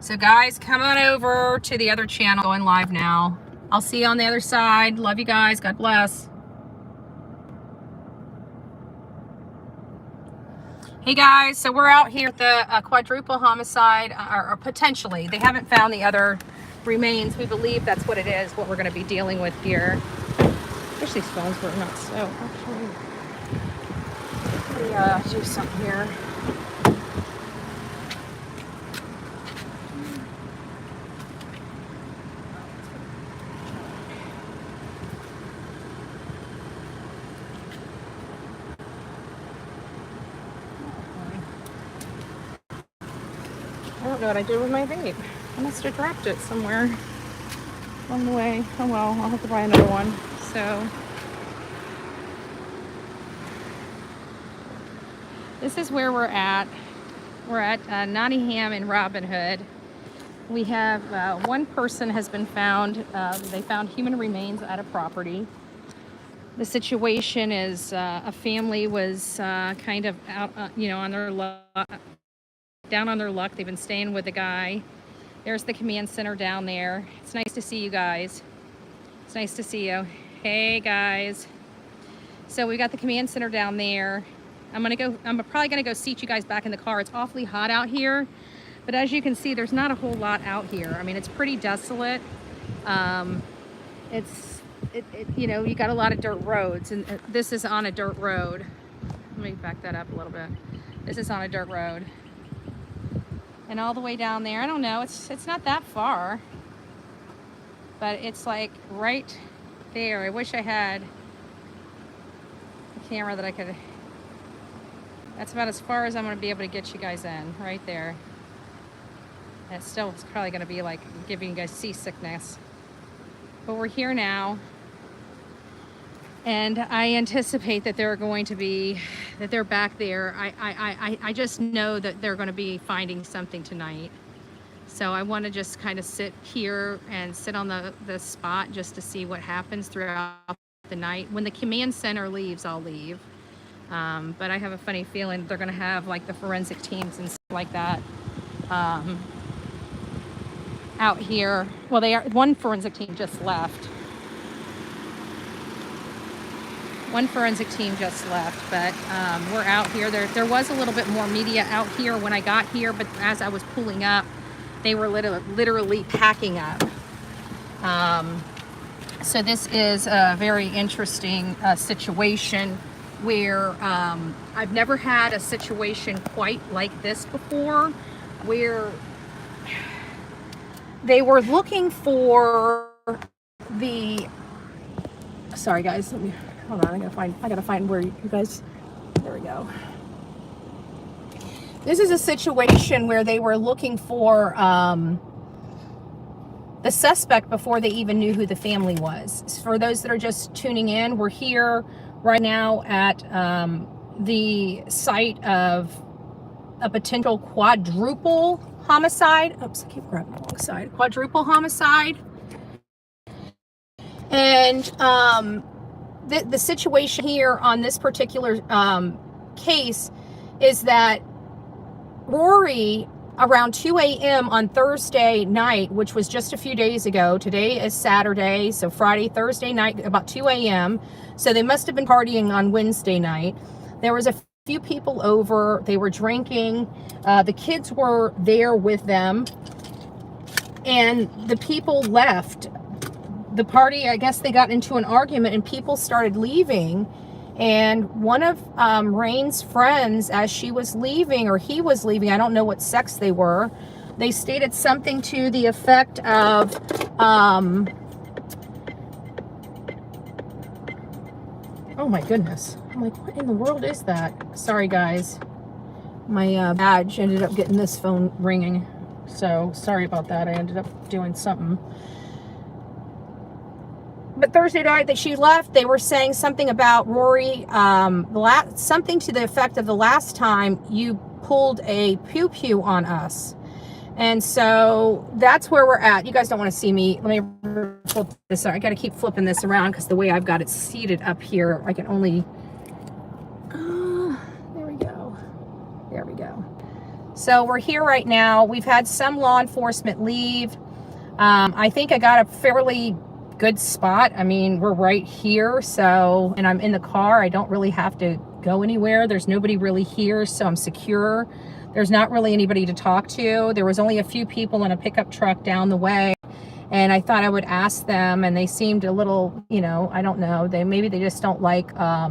So guys, come on over to the other channel, going live now. I'll see you on the other side. Love you guys. God bless. Hey guys, so we're out here at the quadruple homicide, or potentially. They haven't found the other remains. We believe that's what it is, what we're going to be dealing with here. I wish these phones were not so. Actually, let me do something here. I don't know what I did with my vape. I must have dropped it somewhere along the way. Oh well, I'll have to buy another one. So this is where we're at. We're at Nottingham and Robin Hood. We have one person has been found. They found human remains at a property. The situation is a family was kind of out, on their down on their luck. They've been staying with the guy. There's the command center down there. It's nice to see you guys. It's nice to see you. Hey guys. So we got the command center down there. I'm probably gonna go seat you guys back in the car. It's awfully hot out here, but as you can see, there's not a whole lot out here. I mean, it's pretty desolate. You got a lot of dirt roads, and this is on a dirt road. Let me back that up a little bit. This is on a dirt road. And all the way down there, I don't know, it's not that far, but it's like right there. I wish I had a camera that I could. That's about as far as I'm going to be able to get you guys in, right there. And it's probably going to be like giving you guys seasickness, but we're here now. And I anticipate that they're back there. I just know that they're going to be finding something tonight. So I want to just kind of sit here and sit on the spot just to see what happens throughout the night. When the command center leaves, I'll leave. But I have a funny feeling they're going to have like the forensic teams and stuff like that out here. Well, one forensic team just left. One forensic team just left, but we're out here. There was a little bit more media out here when I got here, but as I was pulling up, they were literally packing up. So this is a very interesting situation where I've never had a situation quite like this before, where they were looking for the. Sorry, guys. Hold on, I gotta find where you guys, there we go. This is a situation where they were looking for the suspect before they even knew who the family was. For those that are just tuning in, we're here right now at the site of a potential quadruple homicide. Oops, I keep grabbing the wrong side. Quadruple homicide. And the situation here on this particular case is that Rory, around 2 a.m. on Thursday night, which was just a few days ago, today is Saturday, so Friday, Thursday night, about 2 a.m. So they must have been partying on Wednesday night. There was a few people over, they were drinking, the kids were there with them, and the people left. The party, I guess they got into an argument and people started leaving. And one of Rain's friends, as she was leaving, or he was leaving, I don't know what sex they were, they stated something to the effect of, oh my goodness. I'm like, what in the world is that? Sorry, guys. My badge ended up getting this phone ringing. So sorry about that. I ended up doing something. But Thursday night that she left, they were saying something about Rory, something to the effect of the last time you pulled a pew-pew on us. And so that's where we're at. You guys don't want to see me. Let me flip this. I got to keep flipping this around because the way I've got it seated up here, I can only... there we go. There we go. So we're here right now. We've had some law enforcement leave. I think I got a fairly good spot. I mean, we're right here, so, and I'm in the car. I don't really have to go anywhere. There's nobody really here, so I'm secure. There's not really anybody to talk to. There was only a few people in a pickup truck down the way, and I thought I would ask them, and they seemed a little, you know, I don't know, maybe they just don't like,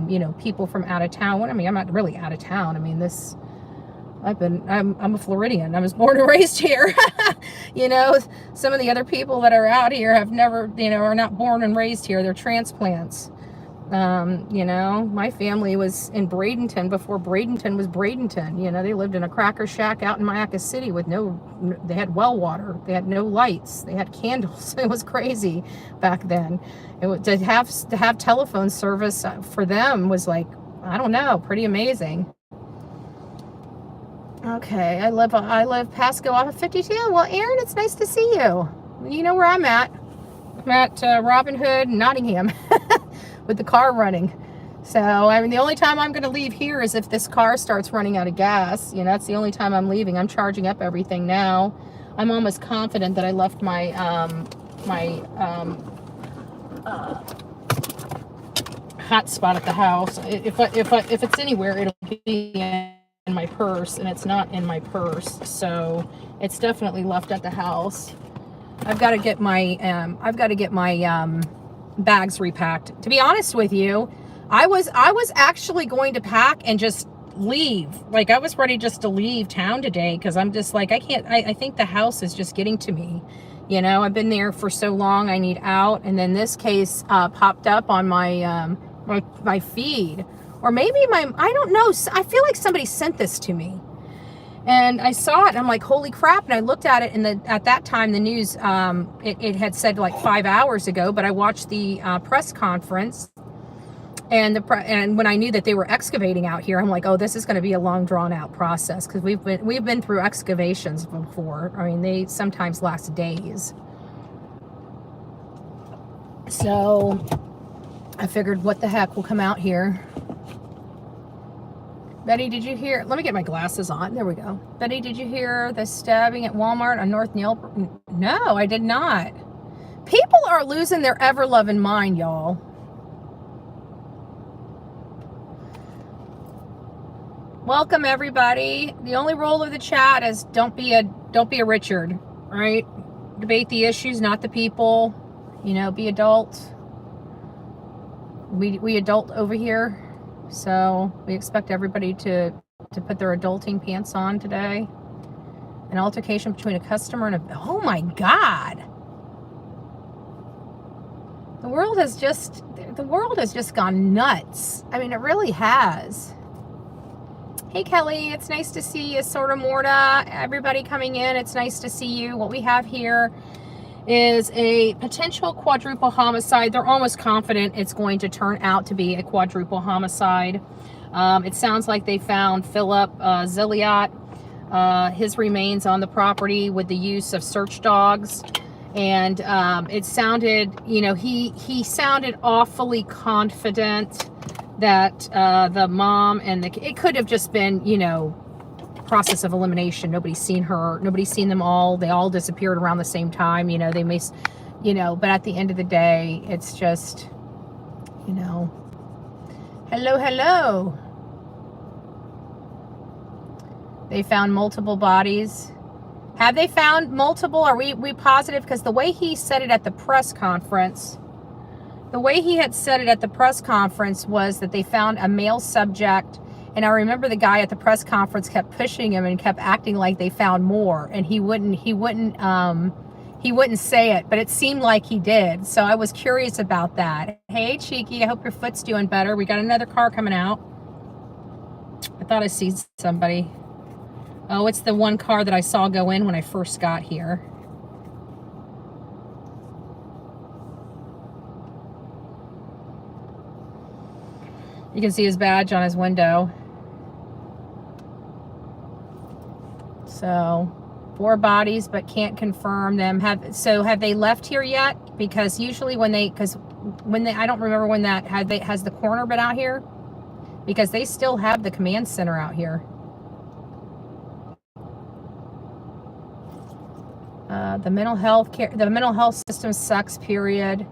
you know, people from out of town. Well, I mean, I'm not really out of town. I mean, I'm a Floridian. I was born and raised here. You know, some of the other people that are out here have never, you know, are not born and raised here. They're transplants. You know, my family was in Bradenton before Bradenton was Bradenton. You know, they lived in a cracker shack out in Mayaca City with they had well water. They had no lights. They had candles. It was crazy back then. To have telephone service for them was like, I don't know, pretty amazing. Okay, I live Pasco off of 52. Well, Aaron, it's nice to see you. You know where I'm at. I'm at Robin Hood, Nottingham, with the car running. So, I mean, the only time I'm going to leave here is if this car starts running out of gas. You know, that's the only time I'm leaving. I'm charging up everything now. I'm almost confident that I left my hotspot at the house. If it's anywhere, it'll be in my purse, and it's not in my purse, so it's definitely left at the house. I've got to get my bags repacked. To be honest with you, I was actually going to pack and just leave. Like, I was ready just to leave town today, because I'm just like, I think the house is just getting to me. You know, I've been there for so long, I need out. And then this case popped up on my my feed. Or maybe I don't know. I feel like somebody sent this to me. And I saw it, and I'm like, holy crap. And I looked at it, and at that time, the news, it had said like 5 hours ago, but I watched the press conference, and when I knew that they were excavating out here, I'm like, oh, this is going to be a long, drawn-out process, because we've been through excavations before. I mean, they sometimes last days. So I figured, what the heck will come out here. Betty, did you hear? Let me get my glasses on. There we go. Betty, did you hear the stabbing at Walmart on North Neal? No, I did not. People are losing their ever-loving mind, y'all. Welcome, everybody. The only rule of the chat is don't be a Richard, right? Debate the issues, not the people. You know, be adult. We adult over here. So we expect everybody to put their adulting pants on today. An altercation between a customer and oh my God. The world has just gone nuts. I mean, it really has. Hey Kelly, it's nice to see you, Sorta Morta. Everybody coming in, it's nice to see you. What we have here is a potential quadruple homicide. They're almost confident it's going to turn out to be a quadruple homicide. It sounds like they found Phillip Zilliot, his remains on the property with the use of search dogs. And it sounded, you know, he sounded awfully confident that the mom and it could have just been, you know, process of elimination. Nobody's seen her. Nobody's seen them all. They all disappeared around the same time. You know, they may, you know, but at the end of the day, it's just, you know, hello. They found multiple bodies. Have they found multiple? Are we positive? Because the way he said it at the press conference, was that they found a male subject. And I remember the guy at the press conference kept pushing him and kept acting like they found more, and he wouldn't say it, but it seemed like he did. So I was curious about that. Hey, Cheeky, I hope your foot's doing better. We got another car coming out. I thought I see somebody. Oh, it's the one car that I saw go in when I first got here. You can see his badge on his window. So 4 bodies, but can't confirm them. Have they left here yet? Because usually when they I don't remember when that has the coroner been out here, because they still have the command center out here. The mental health system sucks, period.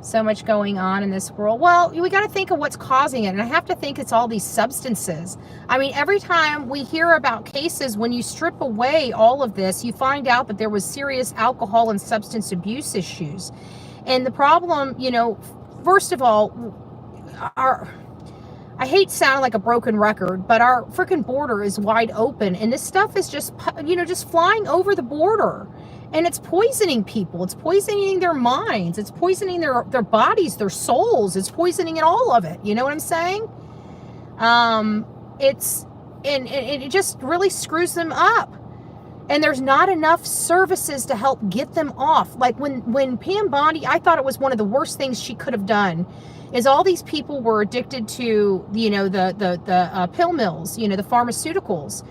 So much going on in this world. Well, we got to think of what's causing it. And I have to think it's all these substances. I mean, every time we hear about cases, when you strip away all of this, you find out that there was serious alcohol and substance abuse issues. And the problem, you know, first of all, I hate sounding like a broken record, but our freaking border is wide open. And this stuff is just, you know, just flying over the border. And it's poisoning people. It's poisoning their minds. It's poisoning their bodies, their souls. It's poisoning all of it. You know what I'm saying? It just really screws them up. And there's not enough services to help get them off. Like when Pam Bondi, I thought it was one of the worst things she could have done, is all these people were addicted to, you know, the pill mills, you know, the pharmaceuticals.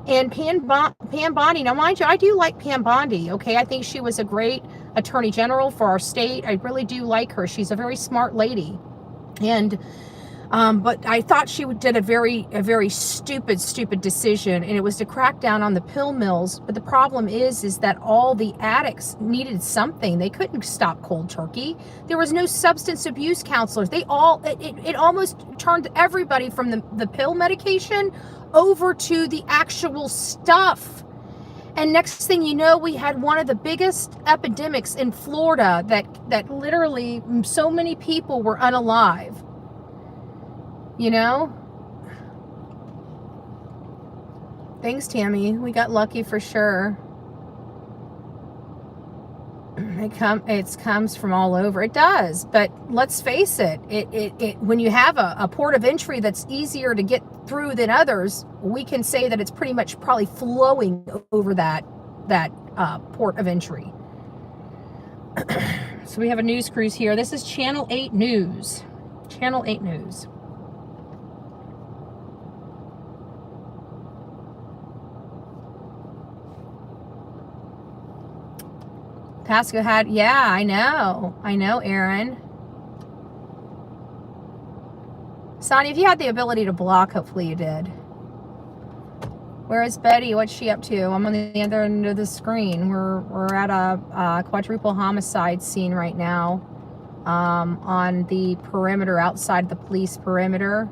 And Pam Bondi, now mind you, I do like Pam Bondi, okay? I think she was a great attorney general for our state. I really do like her. She's a very smart lady. And, but I thought she did a very stupid decision, and it was to crack down on the pill mills. But the problem is that all the addicts needed something. They couldn't stop cold turkey. There was no substance abuse counselors. It almost turned everybody from the pill medication over to the actual stuff. And next thing you know, we had one of the biggest epidemics in Florida that literally so many people were unalive. You know? Thanks, Tammy. We got lucky for sure. It comes from all over. It does, but let's face it. When you have a port of entry that's easier to get through than others, we can say that it's pretty much probably flowing over that port of entry. So we have a news cruise here. This is Channel 8 News. Channel 8 News. Pasco had, yeah, I know, Aaron. Sonny, if you had the ability to block, hopefully you did. Where is Betty? What's she up to? I'm on the other end of the screen. We're at a quadruple homicide scene right now, on the perimeter, outside the police perimeter.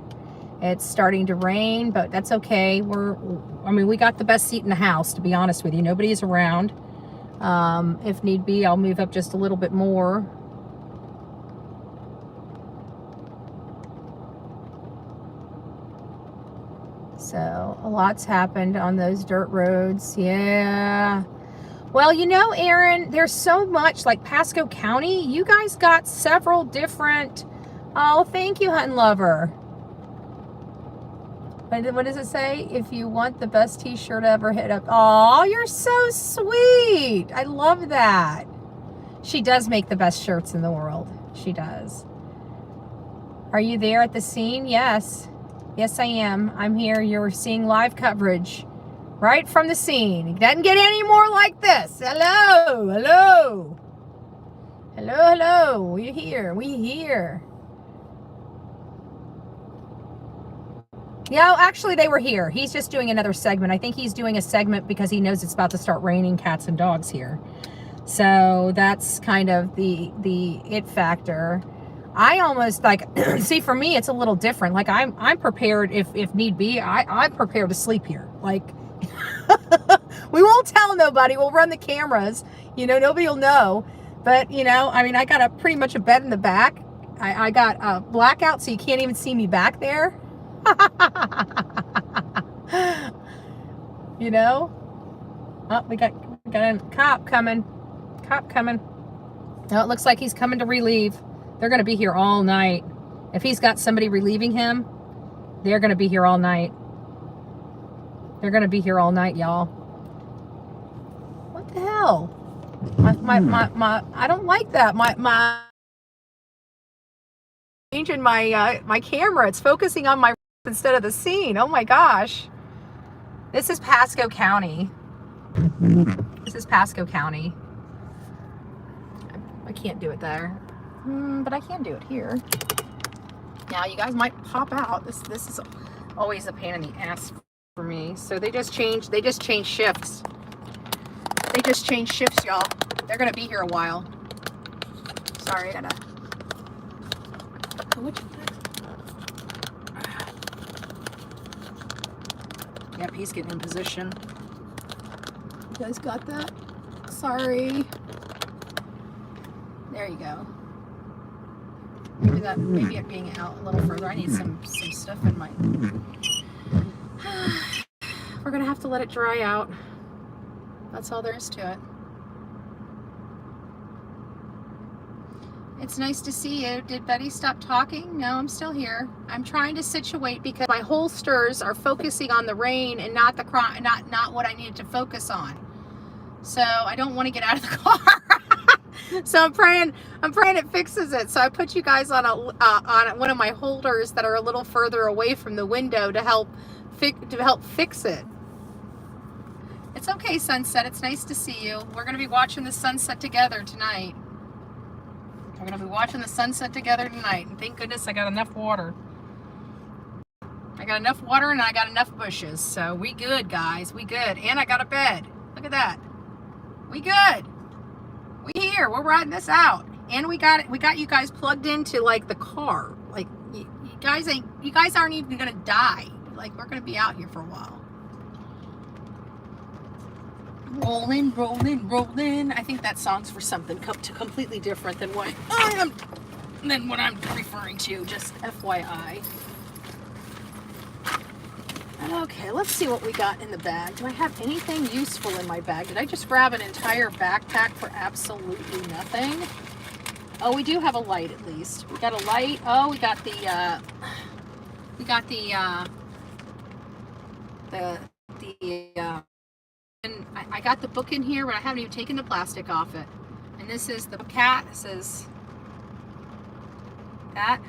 It's starting to rain, but that's okay. We got the best seat in the house, to be honest with you. Nobody is around. If need be, I'll move up just a little bit more. So, a lot's happened on those dirt roads. Yeah. Well, you know, Aaron, there's so much, like Pasco County. You guys got several different... Oh, thank you, Hunting Lover. What does it say? If you want the best t-shirt ever, hit up. Oh, you're so sweet. I love that. She does make the best shirts in the world. She does. Are you there at the scene? Yes. Yes, I am. I'm here. You're seeing live coverage right from the scene. It doesn't get any more like this. Hello. Hello. Hello, hello. We're here. We here. Yeah, actually, they were here. He's just doing another segment. I think he's doing a segment because he knows it's about to start raining cats and dogs here. So that's kind of the it factor. I almost like, see, for me, it's a little different. Like I'm prepared if need be. I'm prepared to sleep here. Like, we won't tell nobody. We'll run the cameras. You know, nobody will know. But, you know, I mean, I got pretty much a bed in the back. I got a blackout, so you can't even see me back there. You know? Oh, we got a cop coming. Oh, it looks like he's coming to relieve. They're going to be here all night. If he's got somebody relieving him, they're going to be here all night. They're going to be here all night, y'all. What the hell? I don't like that. My changing my camera. It's focusing on my instead of the scene. Oh my gosh. This is Pasco County. This is Pasco County. I can't do it there. But I can do it here. Now you guys might pop out. This is always a pain in the ass for me. So they just changed shifts. They just changed shifts, y'all. They're going to be here a while. Sorry, I gotta... Yep, he's getting in position. You guys got that? Sorry. There you go. Maybe it being out a little further. I need some stuff in my... We're gonna have to let it dry out. That's all there is to it. It's nice to see you. Did Betty stop talking? No, I'm still here. I'm trying to situate because my holsters are focusing on the rain and not the not what I needed to focus on. So I don't want to get out of the car. So I'm praying it fixes it. So I put you guys on one of my holders that are a little further away from the window to help fix it. It's okay, Sunset. It's nice to see you. We're going to be watching the sunset together tonight. We're going to be watching the sunset together tonight. And thank goodness I got enough water. I got enough water and I got enough bushes. So we good, guys. We good. And I got a bed. Look at that. We good. We here. We're riding this out. And we got you guys plugged into like the car. Like you guys aren't even going to die. Like we're going to be out here for a while. Rolling, rolling, rolling. I think that song's for something completely different than what I'm referring to. Just FYI. Okay, let's see what we got in the bag. Do I have anything useful in my bag? Did I just grab an entire backpack for absolutely nothing? Oh, we do have a light at least. We got a light. Oh, we got the and I got the book in here, but I haven't even taken the plastic off it. And this is the cat. This is that.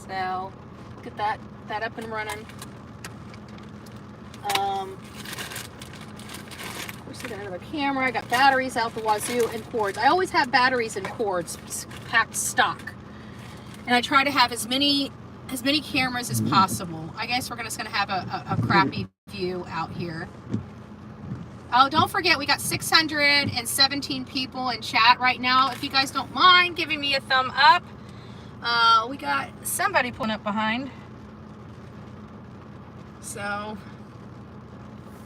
So get that up and running. Of course, I got another camera. I got batteries out the wazoo and cords. I always have batteries and cords packed stock, and I try to have as many cameras as possible. I guess we're just gonna have a crappy view out here. Oh, don't forget, we got 617 people in chat right now. If you guys don't mind giving me a thumb up. We got somebody pulling up behind. So,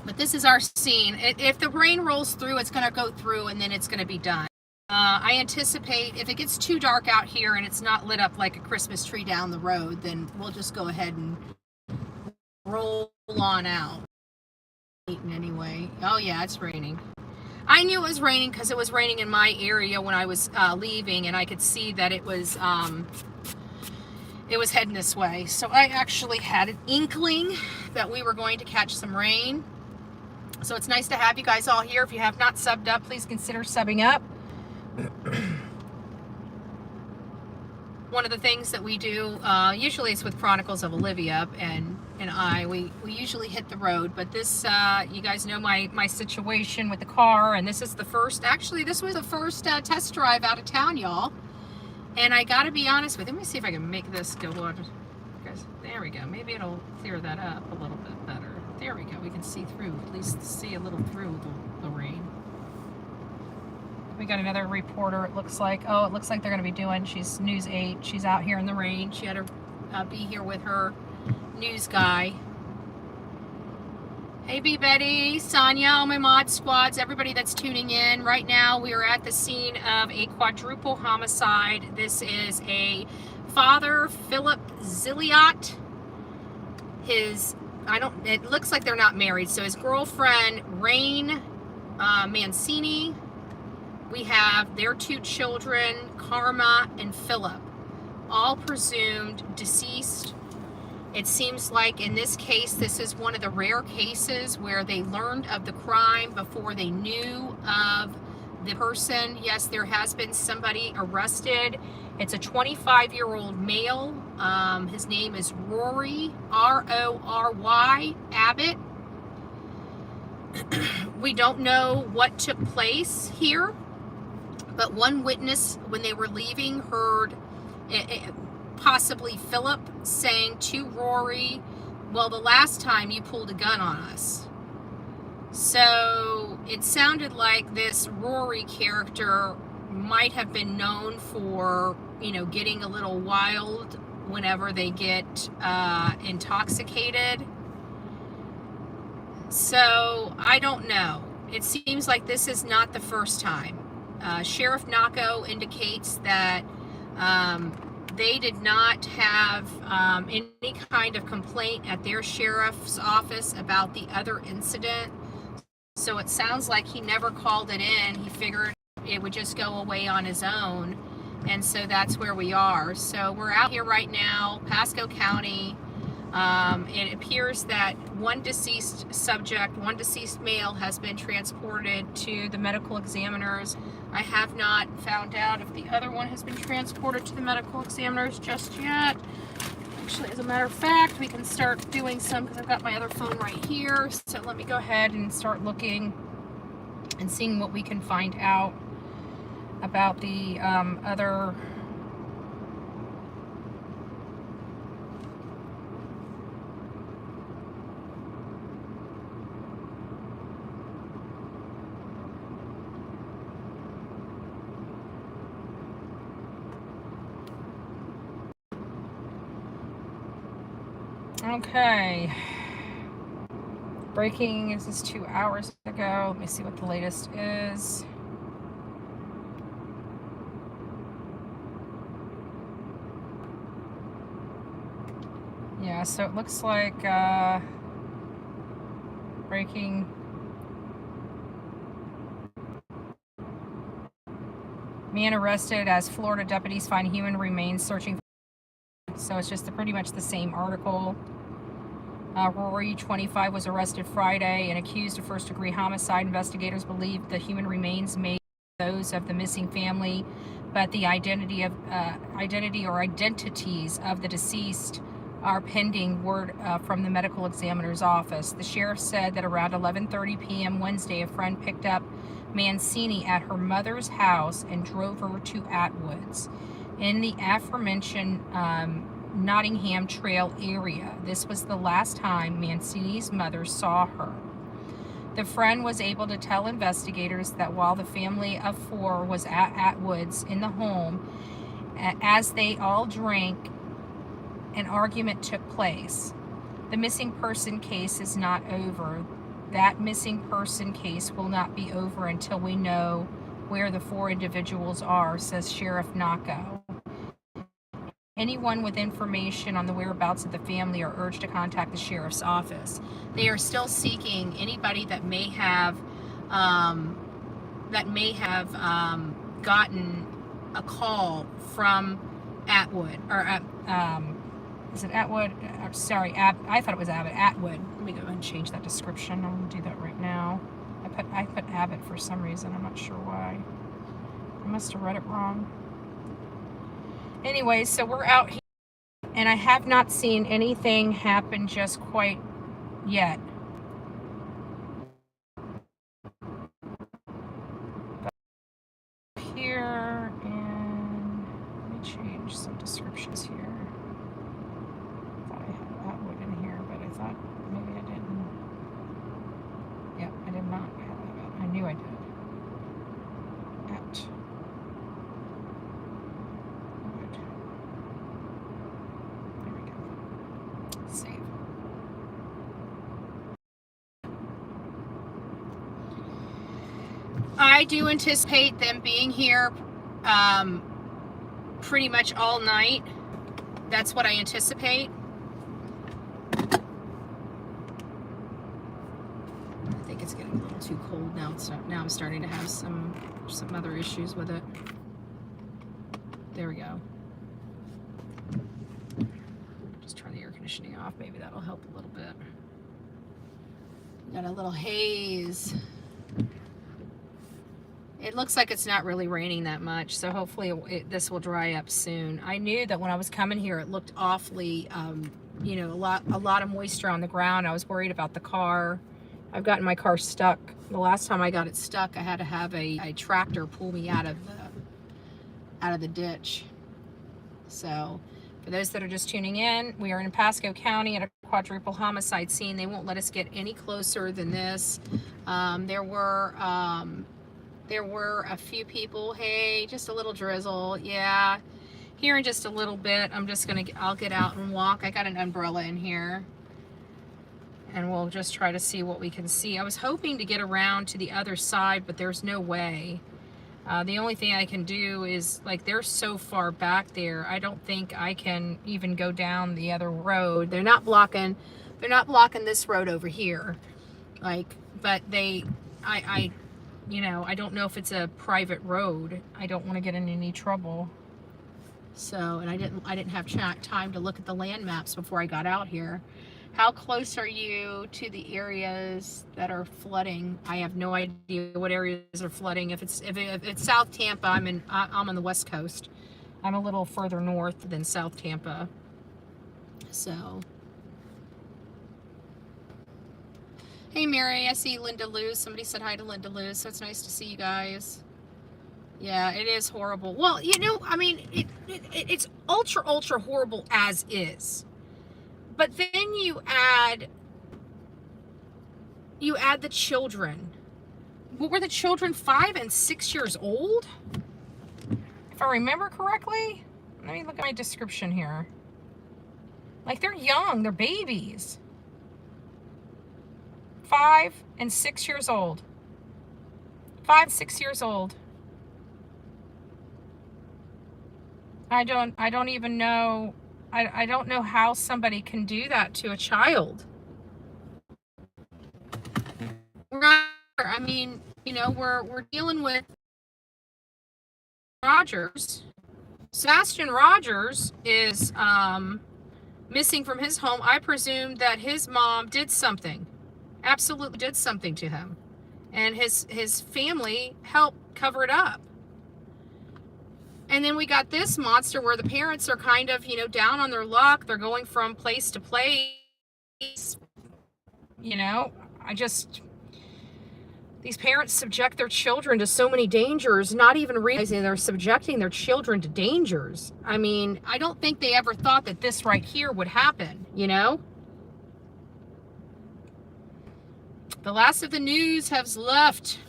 but this is our scene. If the rain rolls through, it's going to go through and then it's going to be done. I anticipate if it gets too dark out here and it's not lit up like a Christmas tree down the road, then we'll just go ahead and roll on out. Anyway, oh yeah, it's raining. I knew it was raining because it was raining in my area when I was leaving, and I could see that it was heading this way. So I actually had an inkling that we were going to catch some rain. So it's nice to have you guys all here. If you have not subbed up, please consider subbing up. One of the things that we do, usually it's with Chronicles of Olivia and we usually hit the road, but this, you guys know my situation with the car, and this is the first, actually this was the first test drive out of town, y'all. And I gotta be honest with you, let me see if I can make this go on. There we go, maybe it'll clear that up a little bit better. There we go, we can see through, at least see a little through the rain. We got another reporter, it looks like. Oh, it looks like they're going to be doing, she's News 8. She's out here in the rain. She had to be here with her news guy. Hey, B. Betty, Sonia, all my mod squads, everybody that's tuning in. Right now, we are at the scene of a quadruple homicide. This is a father, Phillip Zilliot. It looks like they're not married. So his girlfriend, Rain Mancini. We have their 2 children, Karma and Phillip, all presumed deceased. It seems like in this case, this is one of the rare cases where they learned of the crime before they knew of the person. Yes, there has been somebody arrested. It's a 25-year-old male. His name is Rory, R-O-R-Y, Abbott. We don't know what took place here. But one witness, when they were leaving, heard possibly Phillip saying to Rory, well, the last time you pulled a gun on us. So it sounded like this Rory character might have been known for, you know, getting a little wild whenever they get intoxicated. So I don't know. It seems like this is not the first time. Sheriff Naco indicates that they did not have any kind of complaint at their sheriff's office about the other incident. So it sounds like he never called it in. He figured it would just go away on his own. And so that's where we are. So we're out here right now, Pasco County. It appears that one deceased male has been transported to the medical examiners. I have not found out if the other one has been transported to the medical examiners just yet. Actually, as a matter of fact, we can start doing some, because I've got my other phone right here. So let me go ahead and start looking and seeing what we can find out about the other. Okay. Breaking, this is 2 hours ago. Let me see what the latest is. Yeah, so it looks like breaking. Man arrested as Florida deputies find human remains searching. So it's just pretty much the same article. Rory, 25, was arrested Friday and accused of first-degree homicide. Investigators believe the human remains may be those of the missing family, but the identity or identities of the deceased are pending word from the medical examiner's office. The sheriff said that around 11:30 p.m. Wednesday, a friend picked up Mancini at her mother's house and drove her to Atwoods in the aforementioned Nottingham Trail area. This was the last time Mancini's mother saw her. The friend was able to tell investigators that while the family of four was at Atwoods in the home, as they all drank, an argument took place. The missing person case is not over. That missing person case will not be over until we know where the four individuals are, says Sheriff Naco. Anyone with information on the whereabouts of the family are urged to contact the sheriff's office. They are still seeking anybody that may have gotten a call from Atwood, or is it Atwood? Sorry, I thought it was Abbott. Atwood. Let me go ahead and change that description. I'm gonna do that right now. I put Abbott for some reason. I'm not sure why. I must have read it wrong. Anyway, so we're out here, and I have not seen anything happen just quite yet. But here, and let me change some descriptions here. I thought I had Atwood in here, but I thought maybe I didn't. Yep, I did not have Abbott. I knew I did. At. Save. I do anticipate them being here pretty much all night. That's what I anticipate. I think it's getting a little too cold now. Now I'm starting to have some other issues with it. There we go. Just turn the air conditioning off. Maybe that'll help a little bit. Got a little haze. It looks like it's not really raining that much, so hopefully this will dry up soon. I knew that when I was coming here, it looked awfully, you know, a lot of moisture on the ground. I was worried about the car. I've gotten my car stuck. The last time I got it stuck, I had to have a tractor pull me out of the ditch. So, for those that are just tuning in, we are in Pasco County at a quadruple homicide scene. They won't let us get any closer than this. There were a few people. Hey, just a little drizzle. Yeah, here in just a little bit. I'll get out and walk. I got an umbrella in here, and we'll just try to see what we can see. I was hoping to get around to the other side, but there's no way. The only thing I can do is, like, they're so far back there, I don't think I can even go down the other road. They're not blocking this road over here. Like, but I don't know if it's a private road. I don't want to get in any trouble. So, and I didn't have time to look at the land maps before I got out here. How close are you to the areas that are flooding? I have no idea what areas are flooding. If it's South Tampa, I'm on the West Coast. I'm a little further north than South Tampa. So, hey Mary, I see Linda Lou. Somebody said hi to Linda Lou, so it's nice to see you guys. Yeah, it is horrible. Well, I mean, it's ultra horrible as is. But then you add the children. What were the children, 5 and 6 years old? If I remember correctly. Let me look at my description here. Like, they're young, they're babies. 5 and 6 years old. 5 and 6 years old. I don't even know. I don't know how somebody can do that to a child. I mean, we're dealing with Rogers. Sebastian Rogers is missing from his home. I presume that his mom did something, absolutely did something to him, and his family helped cover it up. And then we got this monster where the parents are kind of, down on their luck. They're going from place to place. These parents subject their children to so many dangers, not even realizing they're subjecting their children to dangers. I mean, I don't think they ever thought that this right here would happen, The last of the news has left.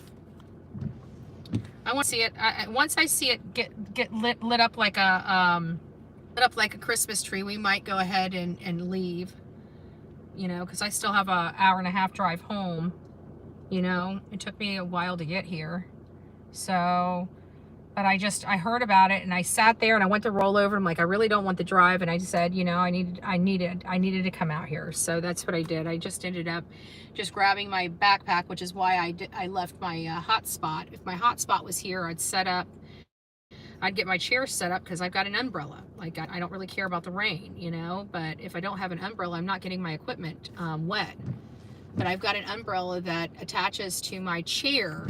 I want to see it. Once I see it get lit up like a Christmas tree, we might go ahead and leave. Because I still have an hour and a half drive home. It took me a while to get here. So, but I heard about it and I sat there and I went to roll over. I'm like, I really don't want the drive, and I just said, I needed to come out here. So that's what I did. I just ended up just grabbing my backpack, which is why I left my hotspot. If my hotspot was here, I'd get my chair set up because I've got an umbrella. Like, I don't really care about the rain, but if I don't have an umbrella, I'm not getting my equipment wet. But I've got an umbrella that attaches to my chair.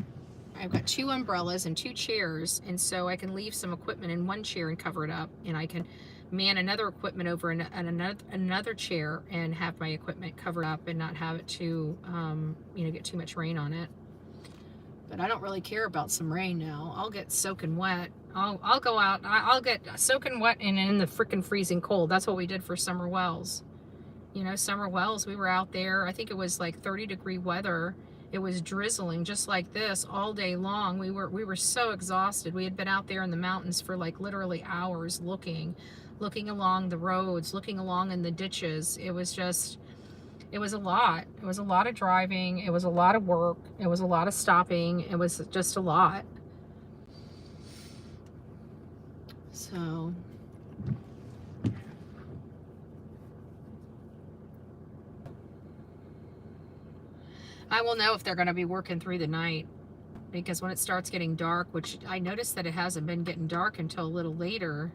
I've got 2 umbrellas and 2 chairs, and so I can leave some equipment in one chair and cover it up, and I can man another equipment over in another chair and have my equipment covered up and not have it to get too much rain on it. But I don't really care about some rain now. I'll get soaking wet. I'll go out. I'll get soaking wet and in the freaking freezing cold. That's what we did for Summer Wells. Summer Wells, we were out there. I think it was like 30-degree weather. It was drizzling just like this all day long. We were so exhausted. We had been out there in the mountains for like literally hours looking along the roads, looking along in the ditches. It was a lot. It was a lot of driving. It was a lot of work. It was a lot of stopping. It was just a lot. So, I will know if they're going to be working through the night, because when it starts getting dark, which I noticed that it hasn't been getting dark until a little later.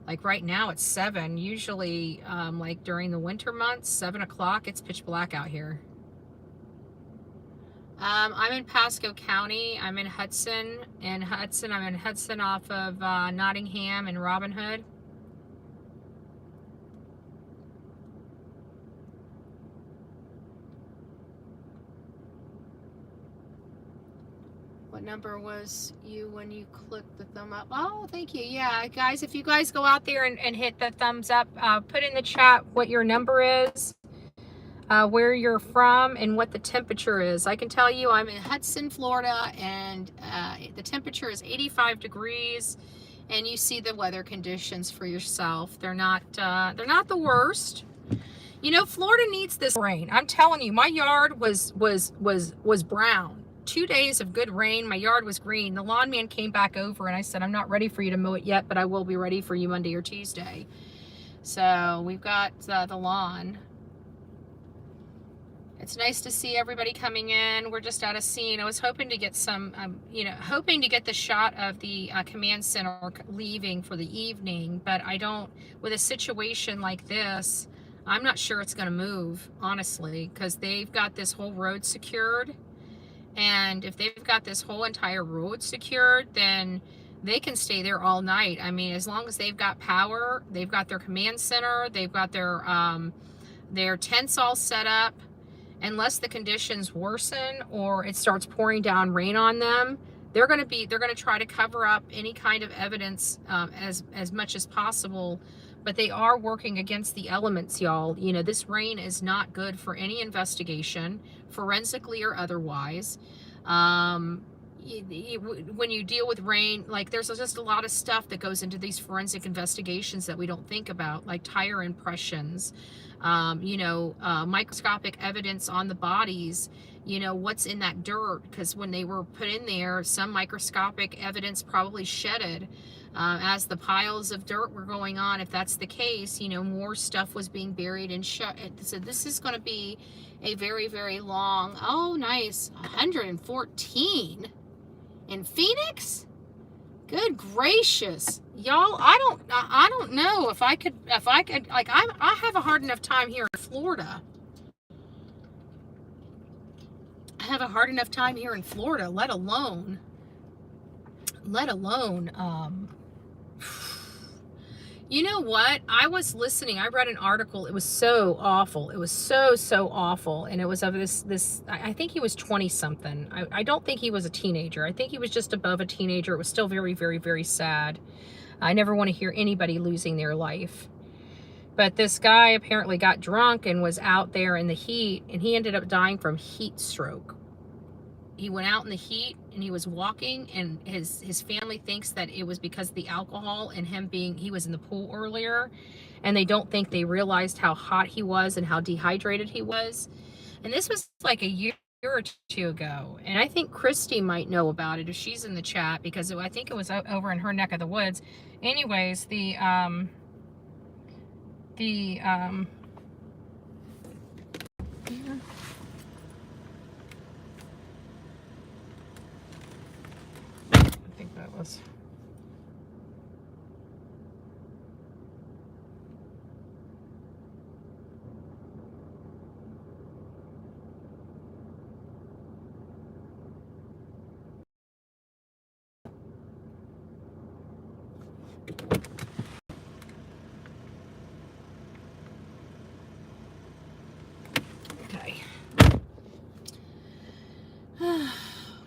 Like right now it's 7. Usually, like during the winter months, 7 o'clock, it's pitch black out here. I'm in Pasco County. I'm in Hudson. I'm in Hudson off of Nottingham and Robin Hood. What number was you when you clicked the thumb up? Oh, thank you. Yeah, guys, if you guys go out there and hit the thumbs up, put in the chat what your number is. where you're from and what the temperature is. I can tell you I'm in Hudson, Florida, and the temperature is 85 degrees, and you see the weather conditions for yourself. They're not the worst. You know, Florida needs this rain. I'm telling you, my yard was brown. 2 days of good rain, my yard was green. The lawn man came back over and I said, I'm not ready for you to mow it yet, but I will be ready for you Monday or Tuesday. So we've got the lawn. It's nice to see everybody coming in. We're just at a scene. I was hoping to get some, hoping to get the shot of the command center leaving for the evening, but I don't, with a situation like this, I'm not sure it's going to move, honestly, because they've got this whole road secured. And if they've got this whole entire road secured, then they can stay there all night. I mean, as long as they've got power, they've got their command center, they've got their tents all set up. Unless the conditions worsen or it starts pouring down rain on them, they're going to try to cover up any kind of evidence as much as possible. But they are working against the elements, y'all. You know, this rain is not good for any investigation, forensically or otherwise. When you deal with rain, like there's just a lot of stuff that goes into these forensic investigations that we don't think about, like tire impressions, microscopic evidence on the bodies, what's in that dirt, because when they were put in there, some microscopic evidence probably shedded as the piles of dirt were going on. If that's the case, more stuff was being buried and shut. So this is going to be a very, very long, oh nice, 114 in Phoenix. Good gracious, y'all! I don't know if I could like I have a hard enough time here in Florida. I have a hard enough time here in Florida, let alone. You know what? I was listening. I read an article. It was so awful. It was so awful. And it was of this. I think he was 20 something. I don't think he was a teenager. I think he was just above a teenager. It was still very, very, very sad. I never want to hear anybody losing their life. But this guy apparently got drunk and was out there in the heat, and he ended up dying from heat stroke. He went out in the heat and he was walking, and his family thinks that it was because of the alcohol and he was in the pool earlier, and they don't think they realized how hot he was and how dehydrated he was. And this was like a year or two ago, and I think Christy might know about it if she's in the chat, because I think it was over in her neck of the woods. Anyways, that was okay.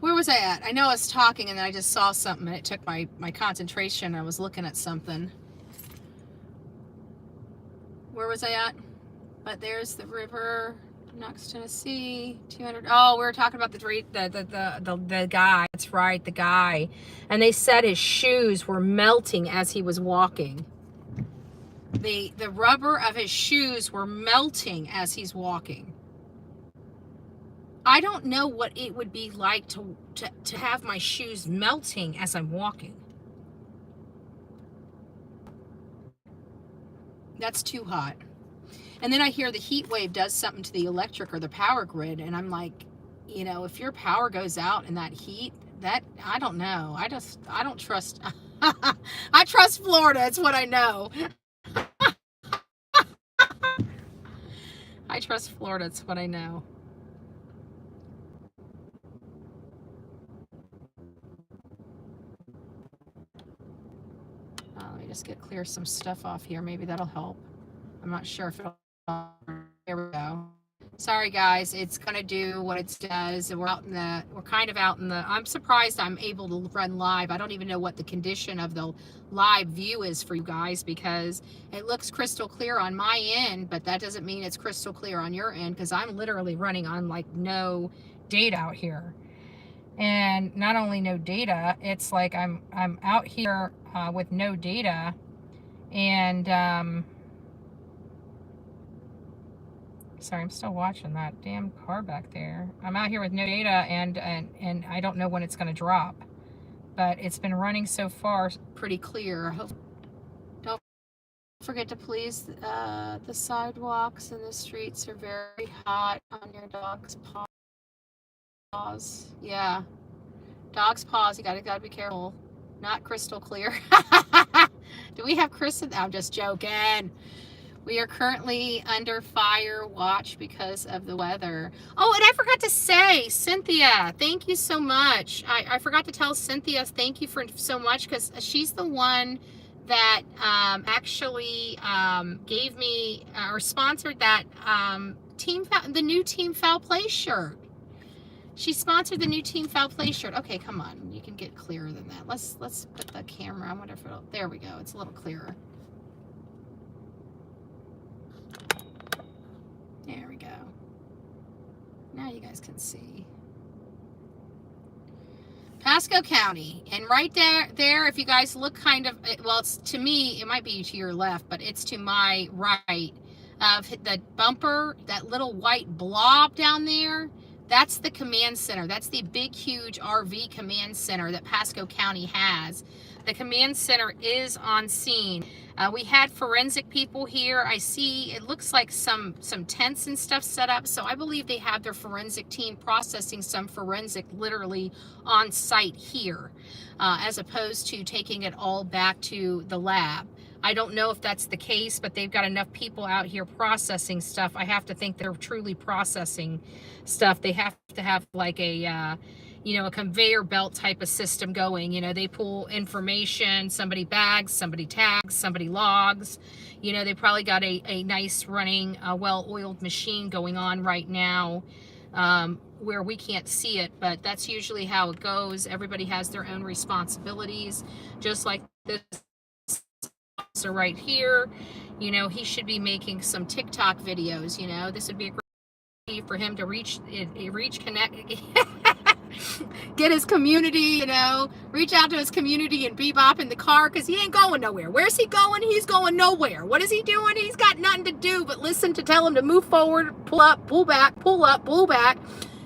Where was I at? I know I was talking and then I just saw something and it took my concentration. I was looking at something. Where was I at? But there's the river, Knox, Tennessee, 200. Oh, we were talking about the guy. That's right, the guy. And they said his shoes were melting as he was walking. The rubber of his shoes were melting as he's walking. I don't know what it would be like to have my shoes melting as I'm walking. That's too hot. And then I hear the heat wave does something to the electric or the power grid, and I'm like, if your power goes out in that heat, I don't know. I don't trust. I trust Florida. It's what I know. I trust Florida. It's what I know. Let me just clear some stuff off here. Maybe that'll help. I'm not sure if it'll. There we go. Sorry guys, it's gonna do what it does, and we're kind of out in the, I'm surprised I'm able to run live. I don't even know what the condition of the live view is for you guys, because it looks crystal clear on my end, but that doesn't mean it's crystal clear on your end, because I'm literally running on like no data out here. And not only no data, it's like I'm out here with no data, and sorry, I'm still watching that damn car back there. I'm out here with no data, and I don't know when it's going to drop. But it's been running so far pretty clear. Don't forget to please, the sidewalks and the streets are very hot on your dog's paws. Yeah. Dog's paws, you gotta be careful. Not crystal clear. Do we have crystal? I'm just joking. We are currently under fire watch because of the weather. Oh, and I forgot to say, Cynthia, thank you so much. I forgot to tell Cynthia, thank you for so much, because she's the one that actually gave me or sponsored that the new Team Foul Play shirt. She sponsored the new Team Foul Play shirt. Okay, come on, you can get clearer than that. Let's put the camera. I wonder if it'll, there we go. It's a little clearer. There we go. Now you guys can see. Pasco County. And right there, if you guys look kind of, well, it's to me, it might be to your left, but it's to my right of the bumper, that little white blob down there. That's the command center. That's the big, huge RV command center that Pasco County has. The command center is on scene. We had forensic people here. I see it looks like some tents and stuff set up. So I believe they have their forensic team processing some forensic literally on site here, as opposed to taking it all back to the lab. I don't know if that's the case, but they've got enough people out here processing stuff. I have to think they're truly processing stuff. They have to have like a, you know, a conveyor belt type of system going. You know, they pull information, somebody bags, somebody tags, somebody logs. You know, they probably got a nice running, well-oiled machine going on right now, where we can't see it, but that's usually how it goes. Everybody has their own responsibilities, just like this officer right here. You know, he should be making some TikTok videos. You know, this would be a great for him to connect, get his community, you know, reach out to his community and bebop in the car, because he ain't going nowhere. Where's he going? He's going nowhere. What is he doing? He's got nothing to do but listen to tell him to move forward, pull up, pull back, pull up, pull back.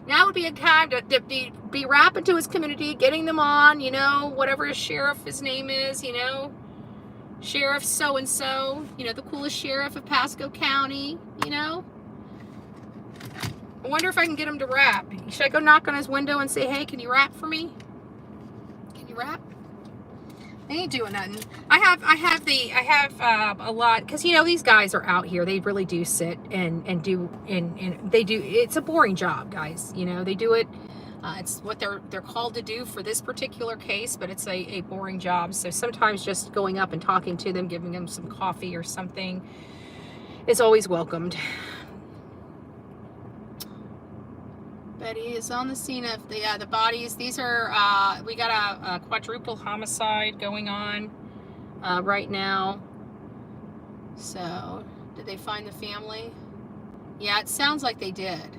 Now would be a time to be rapping to his community, getting them on, you know, whatever his sheriff, his name is, you know, Sheriff so-and-so, you know, the coolest sheriff of Pasco County, you know. I wonder if I can get him to rap. Should I go knock on his window and say, hey, can you rap for me? Can you rap? They ain't doing nothing. I have a lot, because, you know, these guys are out here. They really do sit and do, and they do, it's a boring job, guys. You know, they do it. It's what they're called to do for this particular case, but it's a boring job. So sometimes just going up and talking to them, giving them some coffee or something is always welcomed. Betty is on the scene of the bodies. These are, we got a quadruple homicide going on right now. So, did they find the family? Yeah, it sounds like they did.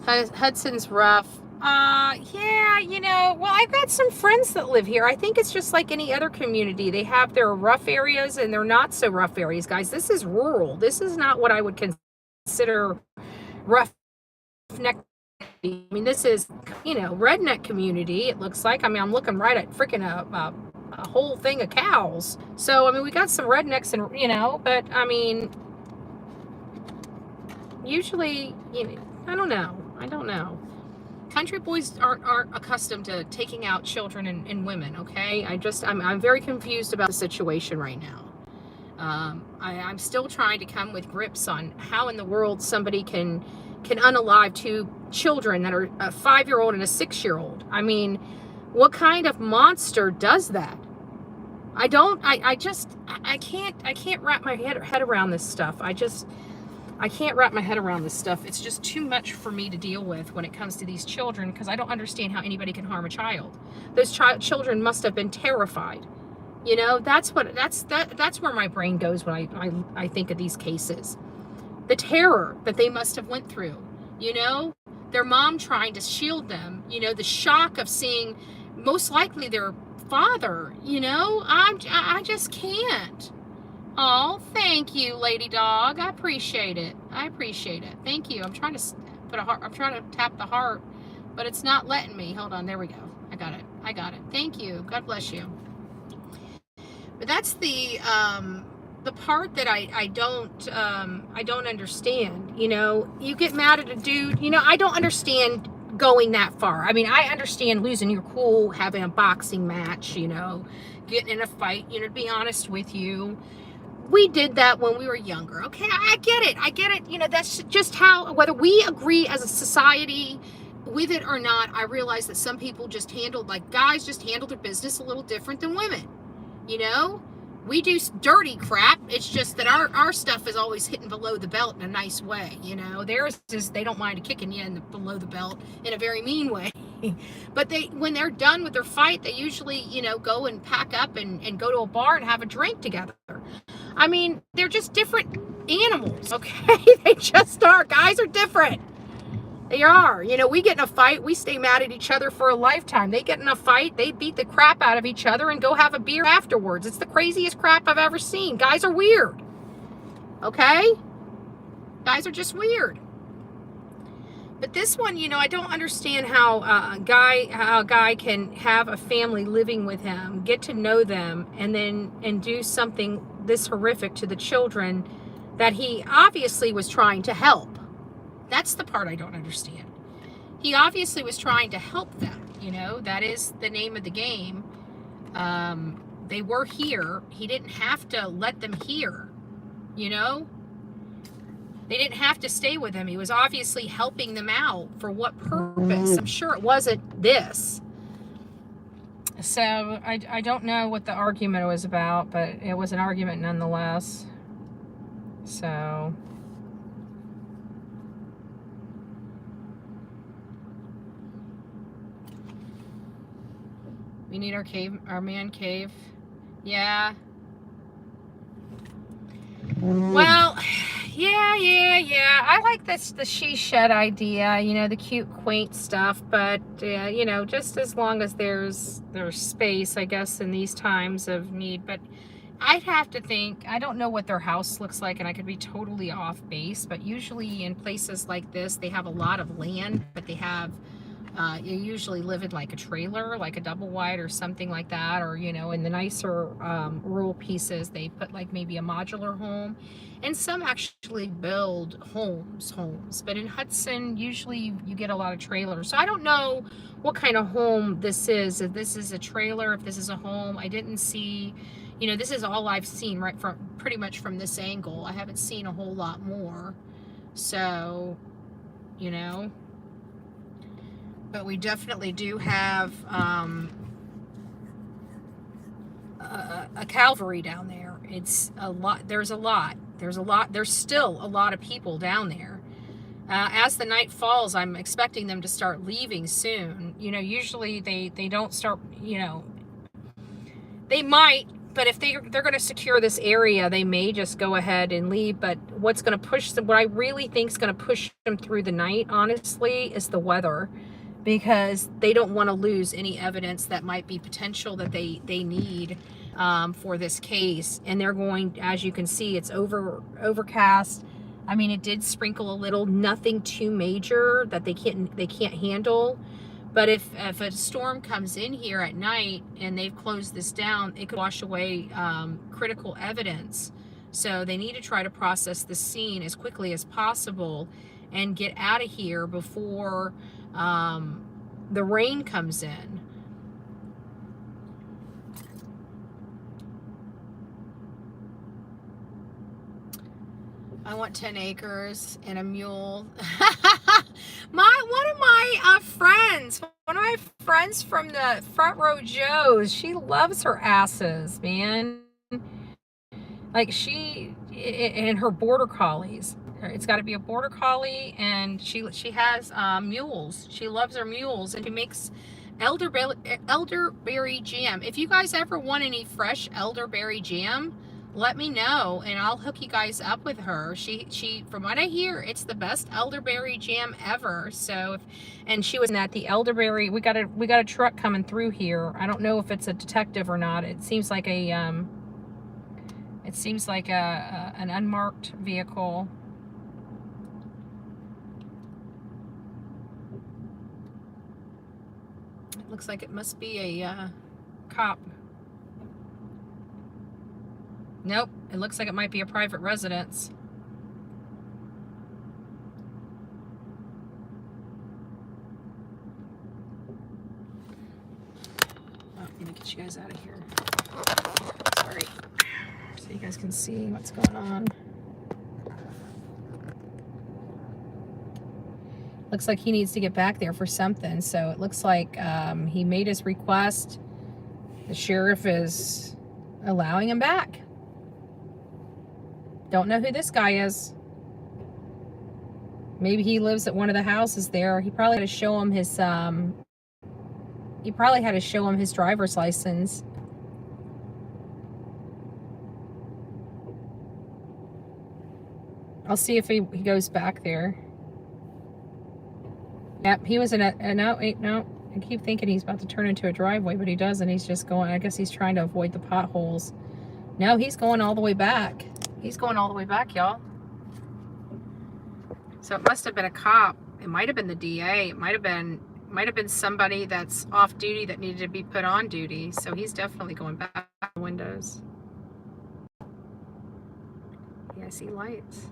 Hudson's rough. Yeah, you know, well, I've got some friends that live here. I think it's just like any other community. They have their rough areas and their not so rough areas, guys. This is rural. This is not what I would consider roughneck. I mean, this is, you know, redneck community, it looks like. I mean, I'm looking right at freaking a whole thing of cows. So, I mean, we got some rednecks and, you know, but, I mean, usually, you know, I don't know. Country boys aren't accustomed to taking out children and women, okay? I'm very confused about the situation right now. I'm still trying to come with grips on how in the world somebody can unalive two children that are a 5-year-old and a 6-year-old. I mean, what kind of monster does that? I can't wrap my head around this stuff. I can't wrap my head around this stuff. It's just too much for me to deal with when it comes to these children, because I don't understand how anybody can harm a child. Those children must have been terrified. You know, that's where my brain goes when I think of these cases. The terror that they must have went through, you know, their mom trying to shield them, you know, the shock of seeing most likely their father, you know, I just can't. Oh, thank you, lady dog. I appreciate it. I appreciate it. Thank you. I'm trying to put a heart. I'm trying to tap the heart, but it's not letting me. Hold on. There we go. I got it. I got it. Thank you. God bless you. But that's the part that I don't understand. You know, you get mad at a dude. You know, I don't understand going that far. I mean, I understand losing your cool, having a boxing match, you know, getting in a fight, you know, to be honest with you. We did that when we were younger. Okay, I get it. I get it. You know, that's just how, whether we agree as a society with it or not, I realize that some people just guys just handle their business a little different than women. You know, we do dirty crap. It's just that our stuff is always hitting below the belt in a nice way. You know, theirs is, they don't mind kicking you in below the belt in a very mean way. But when they're done with their fight, they usually, you know, go and pack up and go to a bar and have a drink together. I mean, they're just different animals, okay? They just are. Guys are different. They are. You know, we get in a fight, we stay mad at each other for a lifetime. They get in a fight, they beat the crap out of each other and go have a beer afterwards. It's the craziest crap I've ever seen. Guys are weird. Okay? Guys are just weird. But this one, you know, I don't understand how a guy can have a family living with him, get to know them, and do something this horrific to the children that he obviously was trying to help. That's the part I don't understand. He obviously was trying to help them, you know, that is the name of the game. They were here. He didn't have to let them here, you know. They didn't have to stay with him. He was obviously helping them out. For what purpose? I'm sure it wasn't this. So I don't know what the argument was about, but it was an argument nonetheless. So we need our man cave. Yeah. Well, yeah. I like the she shed idea, you know, the cute, quaint stuff. But you know, just as long as there's space, I guess, in these times of need. But I'd have to think. I don't know what their house looks like, and I could be totally off base. But usually in places like this, they have a lot of land, but they have. You usually live in like a trailer, like a double wide or something like that, or, you know, in the nicer rural pieces, they put like maybe a modular home, and some actually build homes. But in Hudson, usually you get a lot of trailers. So I don't know what kind of home this is. If this is a trailer, if this is a home, I didn't see, you know, this is all I've seen right from pretty much from this angle. I haven't seen a whole lot more. So, you know. But we definitely do have a Calvary down there. It's a lot. There's still a lot of people down there. As the night falls, I'm expecting them to start leaving soon. You know, usually they don't start, you know, they might, but if they're going to secure this area, they may just go ahead and leave. But what's going to push them, what I really think is going to push them through the night, honestly, is the weather. Because they don't want to lose any evidence that might be potential that they need for this case. And they're going, as you can see, it's overcast. I mean, it did sprinkle a little, nothing too major that they can't handle. But if a storm comes in here at night and they've closed this down, it could wash away critical evidence. So they need to try to process the scene as quickly as possible and get out of here before the rain comes in. I want 10 acres and a mule. One of my friends from the Front Row Joes, she loves her asses, man. Like she and her border collies. It's got to be a border collie, and she has mules. She loves her mules, and she makes elderberry jam. If you guys ever want any fresh elderberry jam, let me know, and I'll hook you guys up with her. She from what I hear, it's the best elderberry jam ever. So, and she was at the elderberry. We got a truck coming through here. I don't know if it's a detective or not. It seems like a an unmarked vehicle. It looks like it must be a cop. Nope, it looks like it might be a private residence. Oh, let me get you guys out of here. Sorry. So you guys can see what's going on. Looks like he needs to get back there for something. So it looks like he made his request. The sheriff is allowing him back. Don't know who this guy is. Maybe he lives at one of the houses there. He probably had to show him his driver's license. I'll see if he goes back there. Yep, he was in a no. I keep thinking he's about to turn into a driveway, but he doesn't. He's just going, I guess he's trying to avoid the potholes. No, he's going all the way back. He's going all the way back, y'all. So it must have been a cop. It might have been the DA. It might have been somebody that's off duty that needed to be put on duty. So he's definitely going back to the windows. Yeah, I see lights.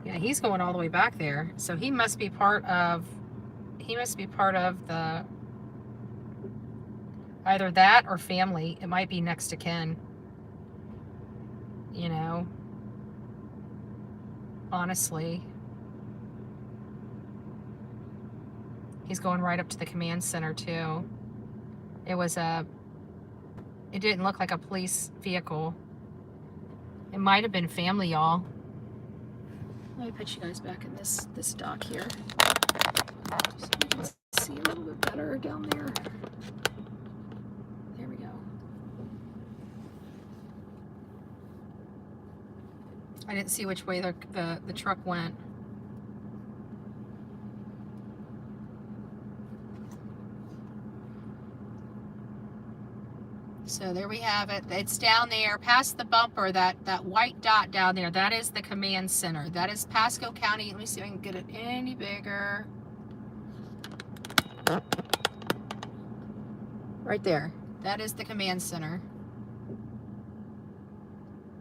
Yeah, he's going all the way back there. So he must be part of the either that or family. It might be next to kin. You know, honestly. He's going right up to the command center too. It didn't look like a police vehicle. It might have been family, y'all. Let me put you guys back in this dock here, so you can see a little bit better down there. There we go. I didn't see which way the truck went. So there we have it. It's down there past the bumper, that white dot down there. That is the command center. That is Pasco County. Let me see if I can get it any bigger. Right there. That is the command center.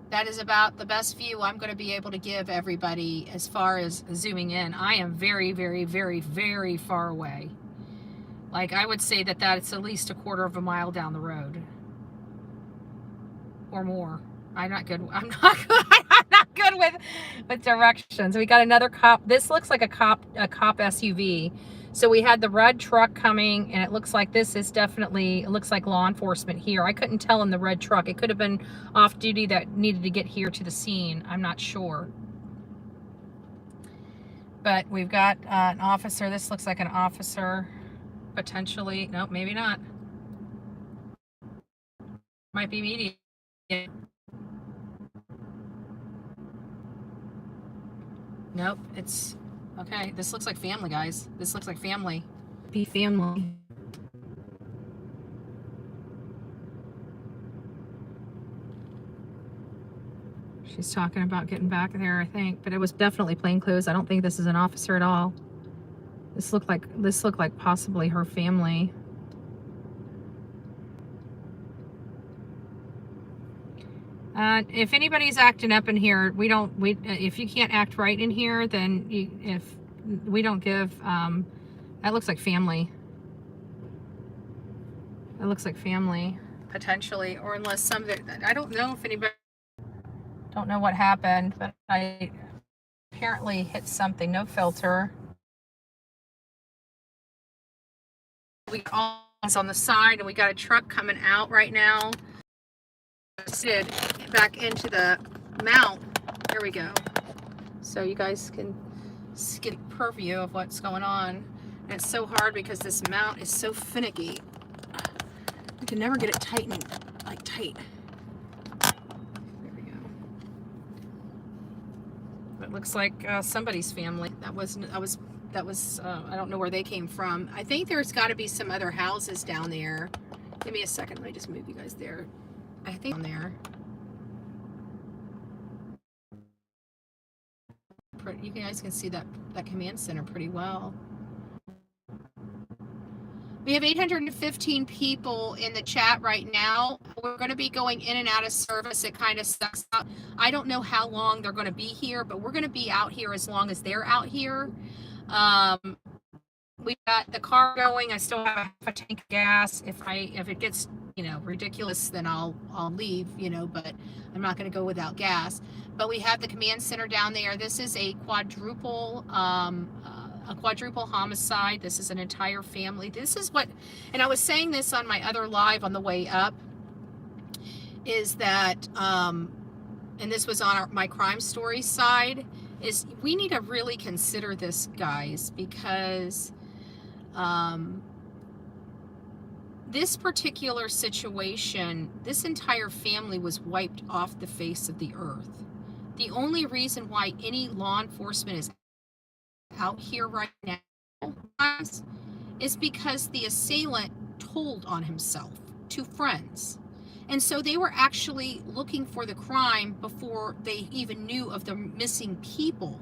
That is about the best view I'm going to be able to give everybody as far as zooming in. I am very, very, very, very far away. Like, I would say that's at least a quarter of a mile down the road. Or more. I'm not good with directions. We got another cop. This looks like a cop SUV. So we had the red truck coming, and it looks like it looks like law enforcement here. I couldn't tell in the red truck. It could have been off duty that needed to get here to the scene. I'm not sure. But we've got an officer. This looks like an officer, potentially. Nope, maybe not. Might be media. Nope, it's okay. This looks like family, guys. This looks like family. Be family. She's talking about getting back there, I think, but it was definitely plainclothes. I don't think this is an officer at all. This looked like possibly her family. If anybody's acting up in here, if you can't act right in here, then if we don't give, that looks like family. It looks like family, potentially, or unless I don't know if anybody, don't know what happened, but I apparently hit something. No filter. We got all on the side, and we got a truck coming out right now. Back into the mount. Here we go. So you guys can get a purview of what's going on. And it's so hard because this mount is so finicky. You can never get it tightened, like tight. There we go. It looks like somebody's family. That was I don't know where they came from. I think there's got to be some other houses down there. Give me a second. Let me just move you guys there. I think down there. You guys can see that command center pretty well. We have 815 people in the chat right now. We're going to be going in and out of service. It kind of sucks out. I don't know how long they're going to be here, but we're going to be out here as long as they're out here. We've got the car going. I still have a tank of gas. If it gets, ridiculous, then I'll leave, but I'm not going to go without gas. But we have the command center down there. This is a quadruple homicide. This is an entire family. This is what, and I was saying this on my other live on the way up, is that, and this was on my crime story side, is we need to really consider this, guys, because this particular situation, this entire family was wiped off the face of the earth. The only reason why any law enforcement is out here right now, guys, is because the assailant told on himself to friends. And so they were actually looking for the crime before they even knew of the missing people.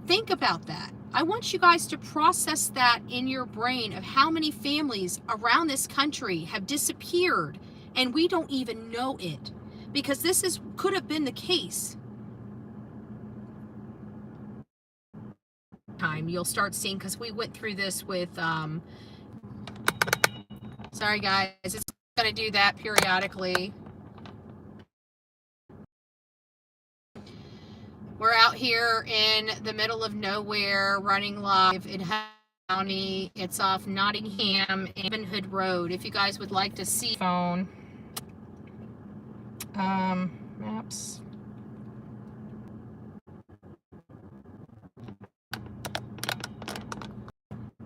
Think about that. I want you guys to process that in your brain of how many families around this country have disappeared and we don't even know it, because this could have been the case. Time you'll start seeing, because we went through this with sorry guys, it's going to do that periodically. We're out here in the middle of nowhere running live in Hudson County. It's off Nottingham and Hood Road. If you guys would like to see phone maps.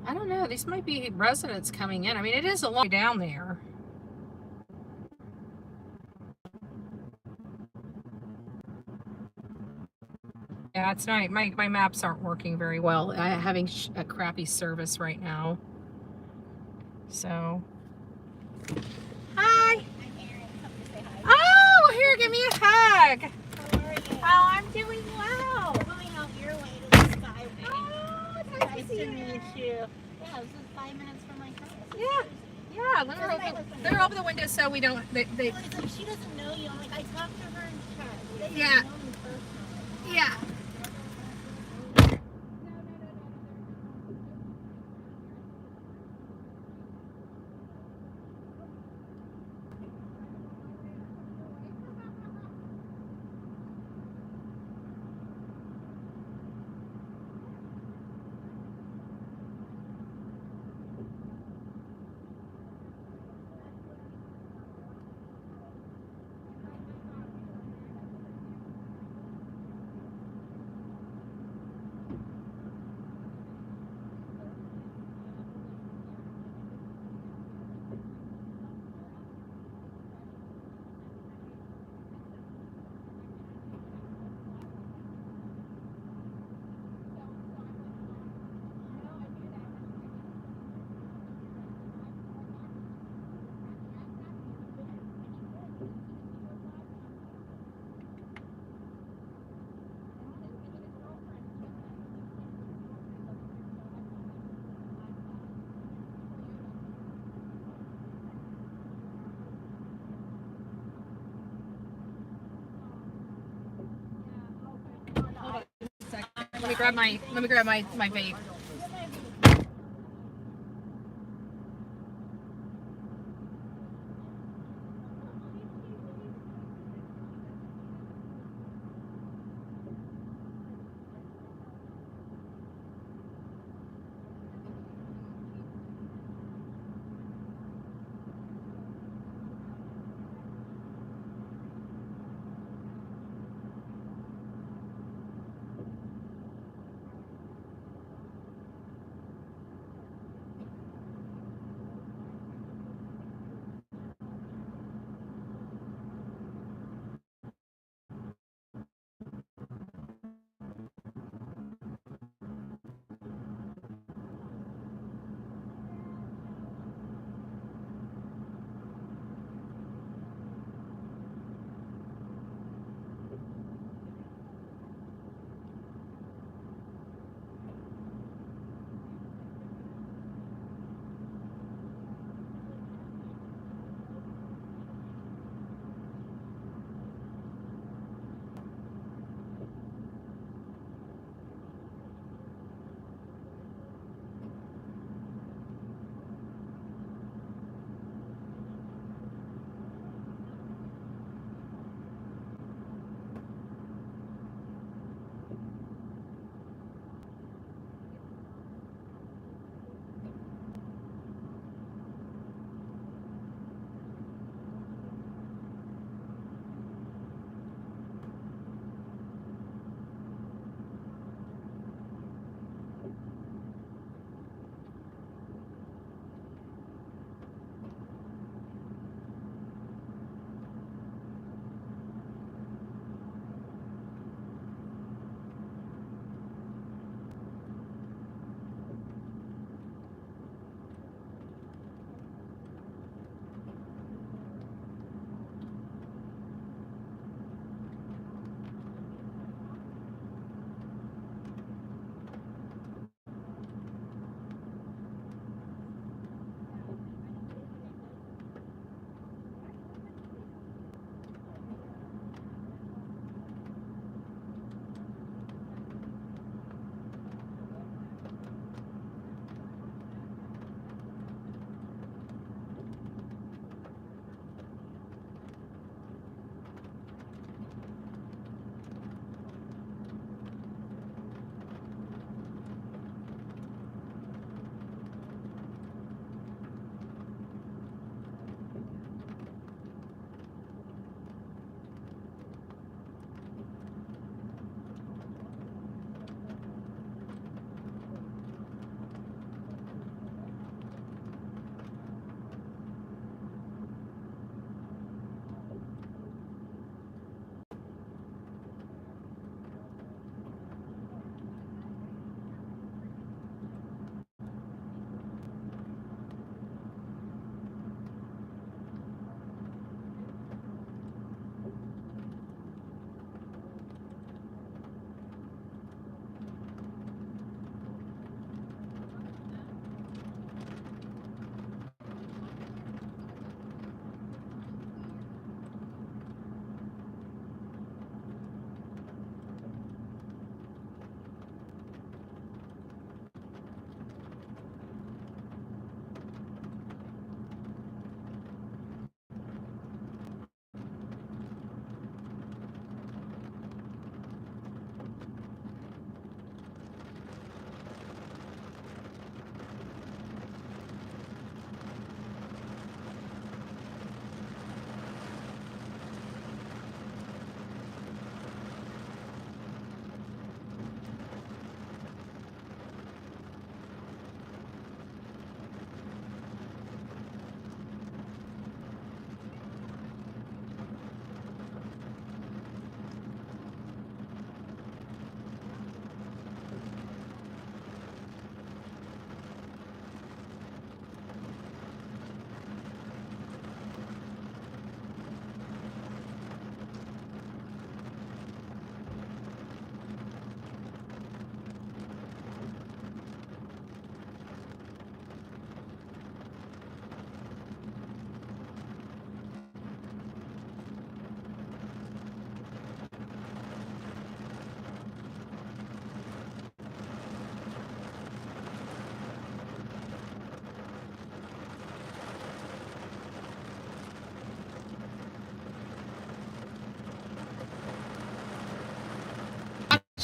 I don't know. These might be residents coming in. I mean, it is a long way down there. Yeah, it's not. My maps aren't working very well. I'm having a crappy service right now. So. Hi. Oh, here, give me a hug. How are you? Oh, I'm doing well. Going out your way to the Skyway. Oh, nice to meet you. Yeah, this is 5 minutes from my house. Yeah. They're over the window so we don't. They Well, it's like she doesn't know you. I'm like, I talked to her in chat. They yeah. don't know me personally. Yeah. Let me grab my vape.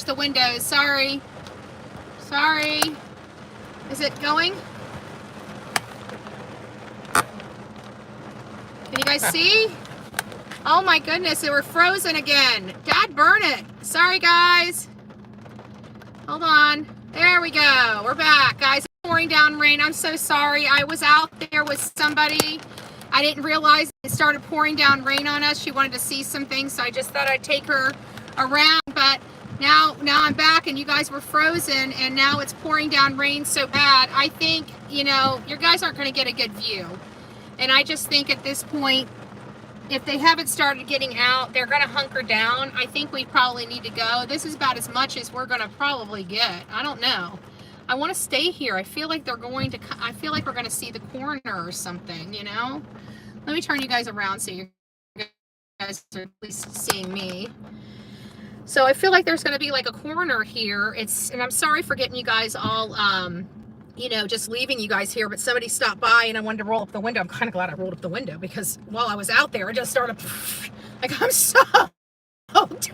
watch the windows. Sorry. Sorry. Is it going? Can you guys see? Oh my goodness, they were frozen again. Dad burn it. Sorry guys. Hold on. There we go. We're back, guys. Pouring down rain. I'm so sorry. I was out there with somebody. I didn't realize it started pouring down rain on us. She wanted to see some things, so I just thought I'd take her around. But now I'm back, and you guys were frozen, and now it's pouring down rain so bad. I think, you know, your guys aren't going to get a good view. And I just think at this point, if they haven't started getting out, they're going to hunker down. I think we probably need to go. This is about as much as we're going to probably get. I don't know. I want to stay here. I feel like they're going to, I feel like we're going to see the corner or something, you know? Let me turn you guys around so you guys are at least seeing me. So I feel like there's going to be like a corner here. And I'm sorry for getting you guys all, you know, just leaving you guys here, but somebody stopped by and I wanted to roll up the window. I'm kind of glad I rolled up the window because while I was out there, I just started, like, I'm soaked.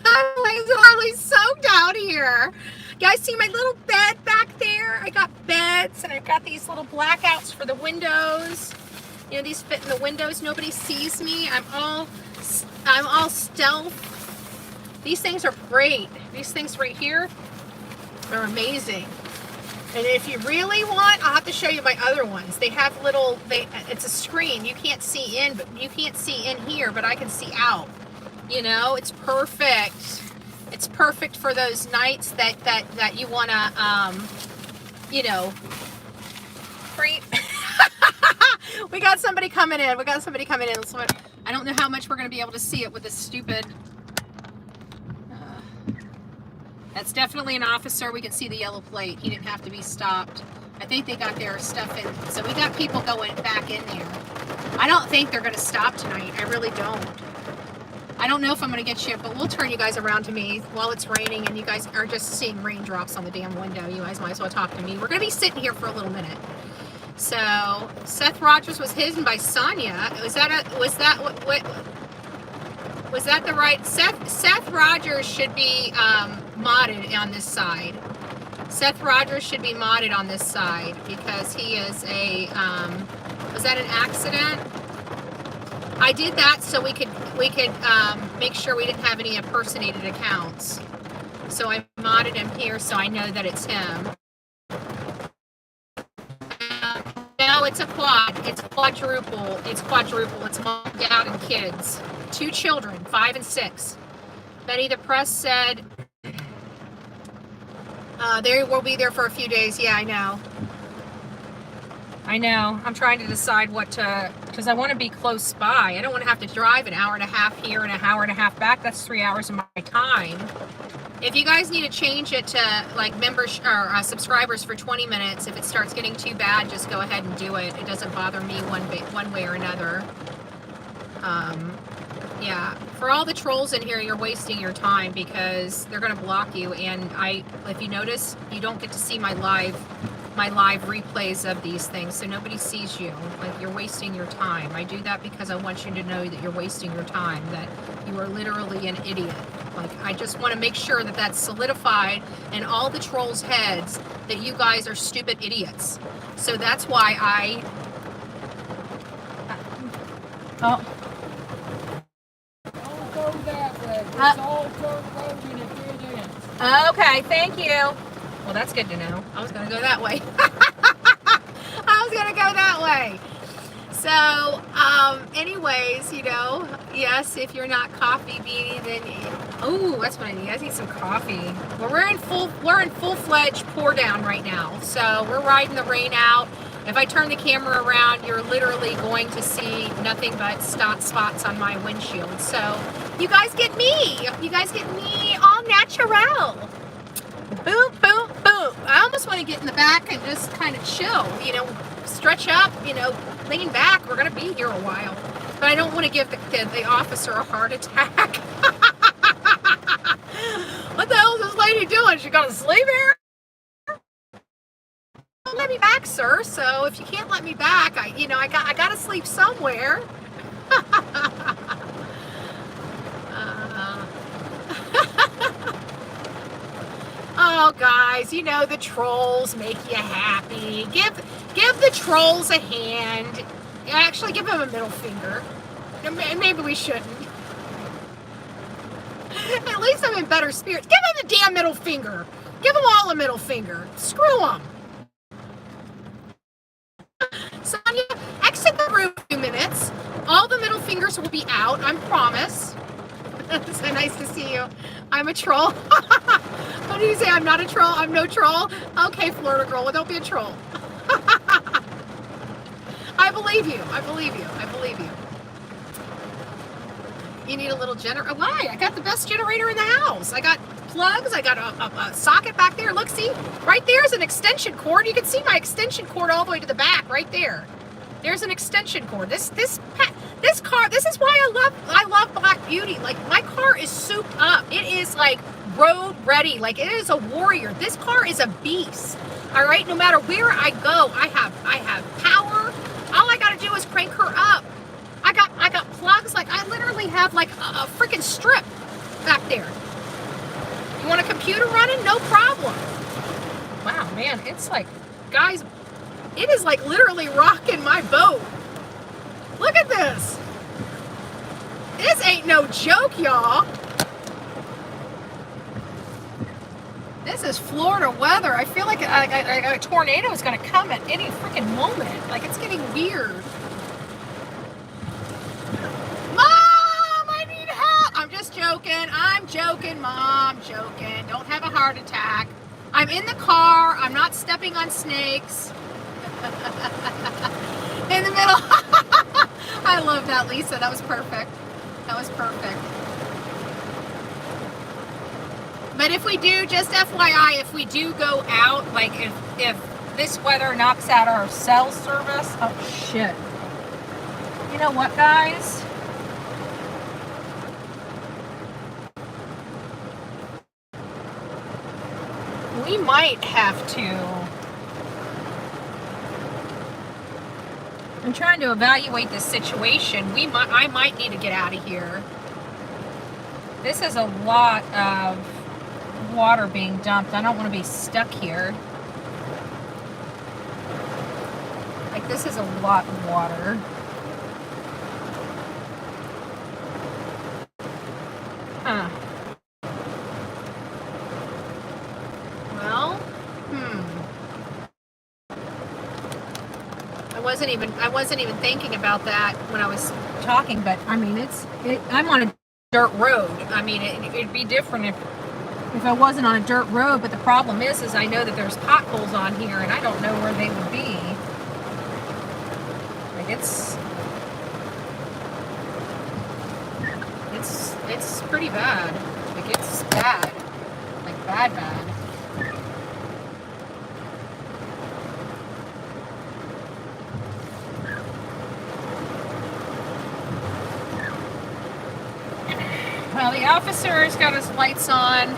I'm literally soaked out here. You guys see my little bed back there? I got beds and I've got these little blackouts for the windows. You know, these fit in the windows. Nobody sees me. I'm all stealth. These things are great. These things right here are amazing. And if you really want, I'll have to show you my other ones. They have little, it's a screen. You can't see in, but you can't see in here, but I can see out. You know, it's perfect. It's perfect for those nights that you want to, you know, creep. We got somebody coming in. We got somebody coming in. I don't know how much we're going to be able to see it with this stupid. That's definitely an officer. We can see the yellow plate. He didn't have to be stopped. I think they got their stuff in. So we got people going back in there. I don't think they're going to stop tonight. I really don't. I don't know if I'm going to get you, but we'll turn you guys around to me while it's raining and you guys are just seeing raindrops on the damn window. You guys might as well talk to me. We're going to be sitting here for a little minute. So Seth Rogers was hidden by Sonia. Was that the right? Seth Rogers should be modded on this side. Seth Rogers should be modded on this side because he is a, was that an accident? I did that so we could make sure we didn't have any impersonated accounts. So I modded him here so I know that it's him. No, it's a quad. It's quadruple. It's quadruple. It's mom, dad, and kids. 2 children, 5 and 6. Betty, the press said they will be there for a few days. Yeah, I know. I know. I'm trying to decide what to, because I want to be close by. I don't want to have to drive an hour and a half here and an hour and a half back. That's 3 hours of my time. If you guys need to change it to like members or subscribers for 20 minutes, if it starts getting too bad, just go ahead and do it. It doesn't bother me one way or another. Yeah, for all the trolls in here, you're wasting your time because they're going to block you. And if you notice, you don't get to see my live replays of these things, so nobody sees you. Like, you're wasting your time. I do that because I want you to know that you're wasting your time, that you are literally an idiot. Like, I just want to make sure that that's solidified in all the trolls' heads that you guys are stupid idiots. So that's why Don't go that way. It's all dirt road and it did end. okay, thank you. Well, that's good to know. I was going to go that way. So, anyways, you know, yes, if you're not coffee beanie, then, oh, that's what I need. I need some coffee. Well, we're in full-fledged pour down right now. So we're riding the rain out. If I turn the camera around, you're literally going to see nothing but spots on my windshield. So you guys get me. You guys get me all natural. Boom, boom, boom. I almost want to get in the back and just kind of chill, you know, stretch up, you know, lean back. We're going to be here a while. But I don't want to give the officer a heart attack. What the hell is this lady doing? She got to sleep here? Don't let me back, sir. So if you can't let me back, I got to sleep somewhere. Oh, guys, you know the trolls make you happy. Give the trolls a hand. Actually, give them a middle finger. Maybe we shouldn't. At least I'm in better spirits. Give them the damn middle finger. Give them all a middle finger. Screw them. Sonia, exit the room for a few minutes. All the middle fingers will be out, I promise. So nice to see you. I'm a troll. What did you say? I'm not a troll? I'm no troll? Okay, Florida girl. Well, don't be a troll. I believe you. I believe you. I believe you. You need a little generator. Why? I got the best generator in the house. I got plugs. I got a socket back there. Look, see? Right there's an extension cord. You can see my extension cord all the way to the back right there. There's an extension cord. This car, this is why I love Black Beauty. Like, my car is souped up. It is like road ready. Like, it is a warrior. This car is a beast. All right, no matter where I go, I have power. All I got to do is crank her up. I got plugs. Like, I literally have like a freaking strip back there. You want a computer running? No problem. Wow, man, it's like, guys, it is like literally rocking my boat. Look at this. This ain't no joke, y'all. This is Florida weather. I feel like a tornado is going to come at any freaking moment. Like, it's getting weird. Mom, I need help. I'm just joking. I'm joking, Mom. Joking. Don't have a heart attack. I'm in the car. I'm not stepping on snakes. In the middle. I love that, Lisa. That was perfect. That was perfect. But if we do, just FYI, if we do go out, like if this weather knocks out our cell service, oh shit. You know what, guys? We might have to. I'm trying to evaluate this situation. I might need to get out of here. This is a lot of water being dumped. I don't want to be stuck here. Like, this is a lot of water. Huh. Well, I wasn't even thinking about that when I was talking, but I mean, I'm on a dirt road. I mean, it'd be different if I wasn't on a dirt road, but the problem is I know that there's potholes on here, and I don't know where they would be. Like, it's pretty bad. Like, it's bad. Like, bad. Well, the officer's got his lights on.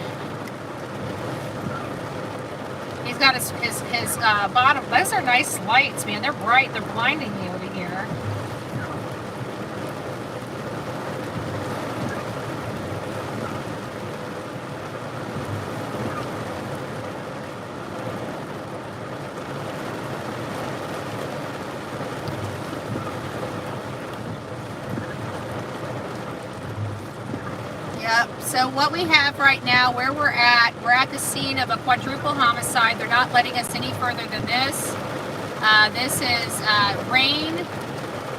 He's got his bottom. Those are nice lights, man. They're bright. They're blinding me over here. Yep, so what we have right now, where we're at the scene of a quadruple homicide. They're not letting us any further than this. This is Rain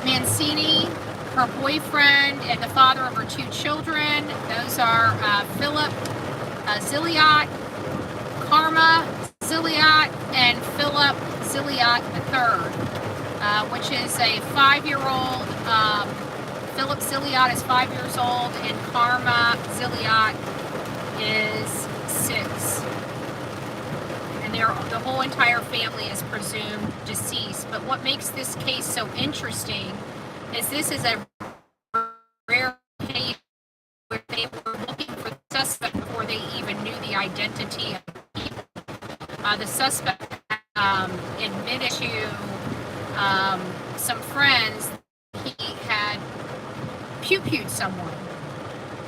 Mancini, her boyfriend, and the father of her 2 children. Those are Phillip Zilliot, Karma Zilliot, and Phillip Zilliot III, which is a 5-year-old. Phillip Zilliot is 5 years old, and Karma Zilliot is 6. And the whole entire family is presumed deceased. But what makes this case so interesting is this is a rare case where they were looking for the suspect before they even knew the identity of the people. The suspect admitted to some friends he had pew-pewed someone.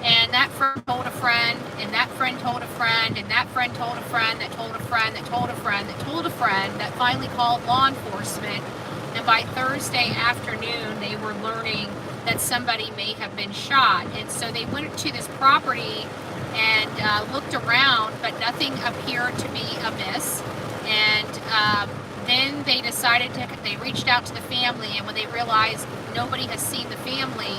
And and that friend told a friend, and that friend told a friend, and that friend told a friend that told a friend that told a friend that told a friend that finally called law enforcement. And by Thursday afternoon, they were learning that somebody may have been shot. And so they went to this property and looked around, but nothing appeared to be amiss. And then they decided they reached out to the family, and when they realized nobody has seen the family,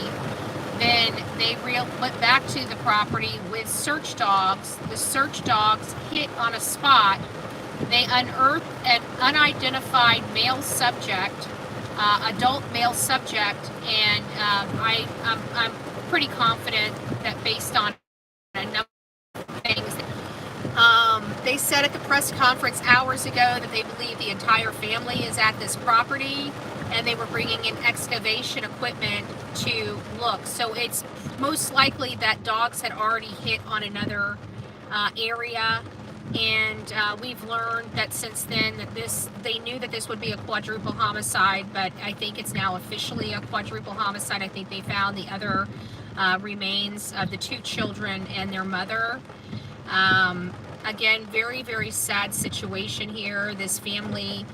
then they went back to the property with search dogs. The search dogs hit on a spot. They unearthed an unidentified male subject, adult male subject, and I'm pretty confident that based on a number of things, they said at the press conference hours ago that they believe the entire family is at this property, and they were bringing in excavation equipment to look. So it's most likely that dogs had already hit on another area. And we've learned that since then that they knew that this would be a quadruple homicide, but I think it's now officially a quadruple homicide. I think they found the other remains of the 2 children and their mother. Again, very, very sad situation here. This family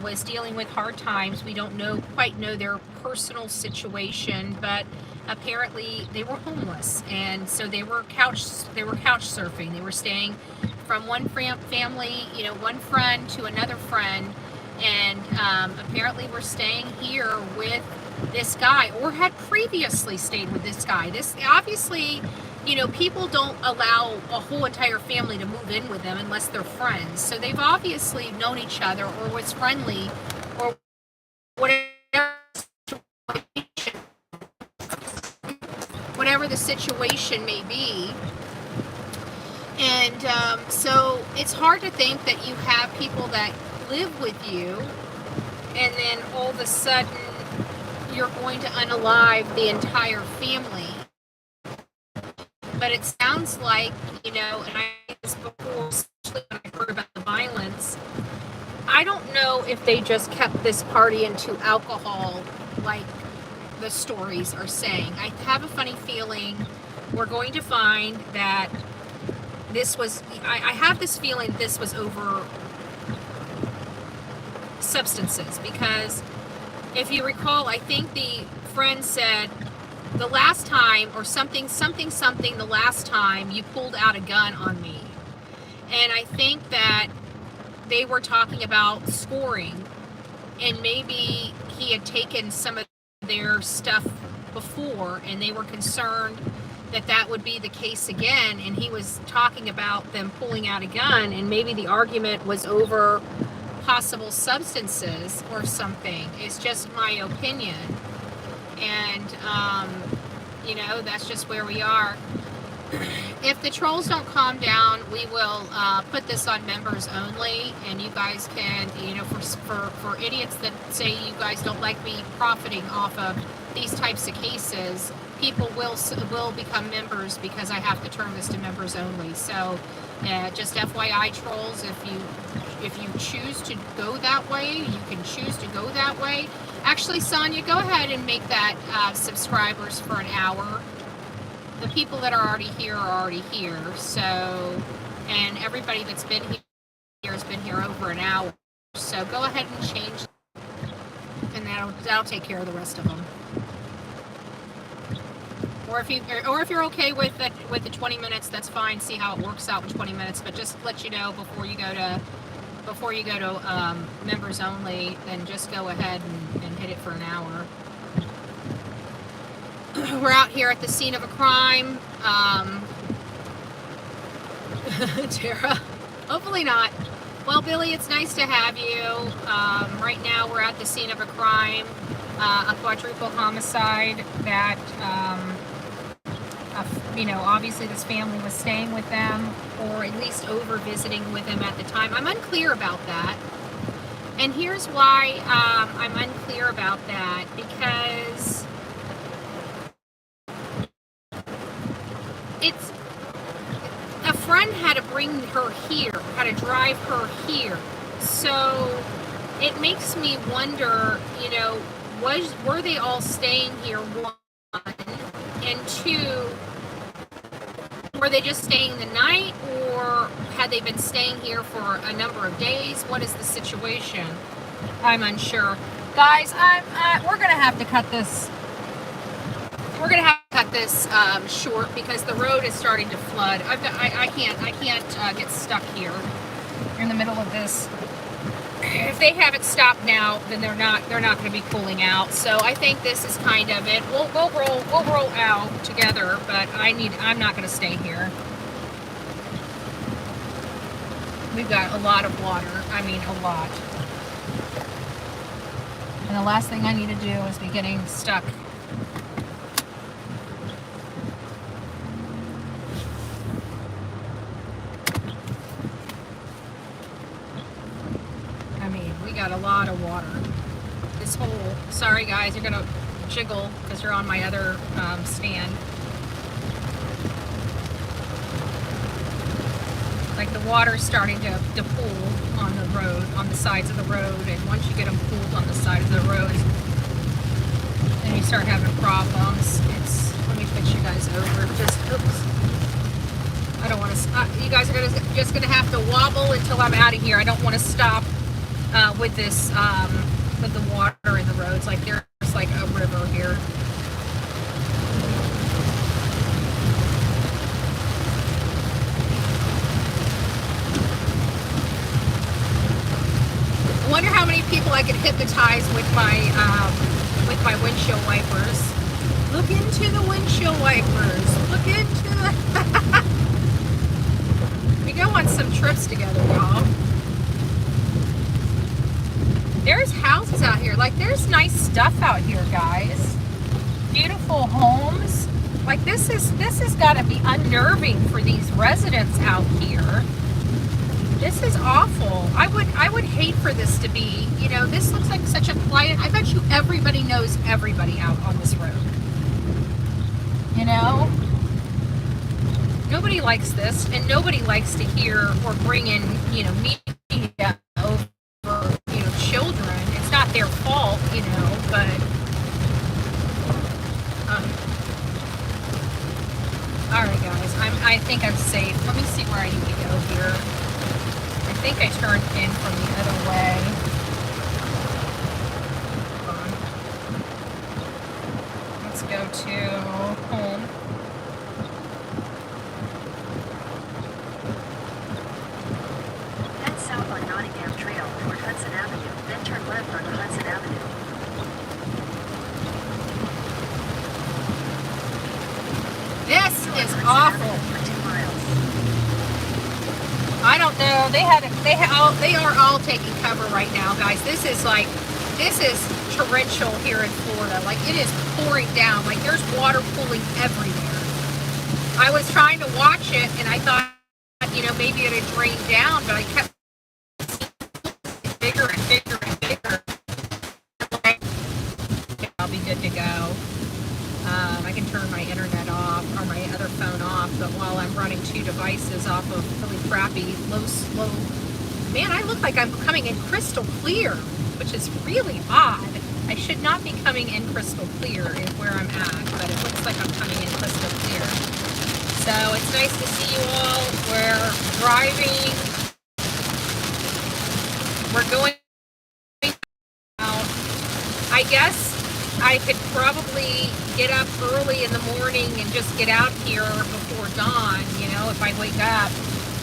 was dealing with hard times. We don't quite know their personal situation, but apparently they were homeless, and so they were couch surfing. They were staying from one family, one friend to another friend, and apparently were staying here with this guy, or had previously stayed with this guy. This obviously, people don't allow a whole entire family to move in with them unless they're friends. So they've obviously known each other, or was friendly, or whatever the situation may be. And so it's hard to think that you have people that live with you, and then all of a sudden you're going to unalive the entire family. But it sounds like, and I said this before, especially when I heard about the violence, I don't know if they just kept this party into alcohol like the stories are saying. I have a funny feeling we're going to find that I have this feeling this was over substances, because if you recall, I think the friend said the last time, or something, the last time you pulled out a gun on me. And I think that they were talking about scoring, and maybe he had taken some of their stuff before, and they were concerned that would be the case again, and he was talking about them pulling out a gun, and maybe the argument was over possible substances or something. It's just my opinion, and that's just where we are. If the trolls don't calm down, we will put this on members only, and you guys can, for idiots that say you guys don't like me profiting off of these types of cases, people will become members, because I have to turn this to members only. So just FYI, trolls, if you choose to go that way, you can choose to go that way. Actually, Sonia, go ahead and make that subscribers for an hour. The people that are already here are already here. So, and everybody that's been here has been here over an hour. So go ahead and change, and that'll take care of the rest of them. Or if you're okay with the 20 minutes, that's fine. See how it works out with 20 minutes. But just let you know before you go to members only, then just go ahead and hit it for an hour. We're out here at the scene of a crime. Tara, hopefully not. Well, Billy, it's nice to have you. Right now we're at the scene of a crime, a quadruple homicide that, obviously this family was staying with them, or at least over visiting with them at the time. I'm unclear about that. And here's why I'm unclear about that, because it's a friend had to bring her here, had to drive her here. So it makes me wonder, were they all staying here, one, and two, Were they just staying the night, or had they been staying here for a number of days? What is the situation? I'm unsure. Guys, we're gonna have to cut this. We're gonna have to cut this short because the road is starting to flood. I can't get stuck here in the middle of this. If they haven't stopped now, then they're not going to be pulling out. So I think this is kind of it. We'll roll out together, but I'm not going to stay here. We've got a lot of water. I mean, a lot. And the last thing I need to do is be getting stuck. Got a lot of water. This whole, sorry guys, you're gonna jiggle because you're on my other stand. Like the water's starting to pool on the road, on the sides of the road, and once you get them pooled on the side of the road, then you start having problems. Let me fix you guys over. I don't want to. You guys are just gonna have to wobble until I'm out of here. I don't want to stop. With this, with the water in the roads, like there's like a river here. I wonder how many people I could hypnotize with my windshield wipers. Look into the windshield wipers. Look into the. We go on some trips together, y'all. There's houses out here. Like, there's nice stuff out here, guys. Beautiful homes. Like, this has got to be unnerving for these residents out here. This is awful. I would hate for this to be, you know, this looks like such a quiet, I bet you everybody knows everybody out on this road. You know? Nobody likes this, and nobody likes to hear or bring in, you know, media over, you know, children. It's not their fault, you know, but alright guys, I think I'm safe. Let me see where I need to go here. I think I turned in from the other way. Hold on. Let's go to home. Head south on Nottingham Trail toward Hudson Avenue, then turn left onto Hudson Avenue. This is awful. For 2 miles. I don't know. They are all taking cover right now, guys. This is torrential here in Florida. Like, it is pouring down. Like, there's water pooling everywhere. I was trying to watch it, and I thought, you know, maybe it had drained down, but I kept bigger and bigger and bigger. I'll be good to go. I can turn my internet off or my other phone off, but while I'm running 2 devices off of really crappy, slow. Man, I look like I'm coming in crystal clear, which is really odd. I should not be coming in crystal clear is where I'm at, but it looks like I'm coming in crystal clear. So it's nice to see you all. We're driving. We're going out. I guess I could probably get up early in the morning and just get out here before dawn, you know, if I wake up.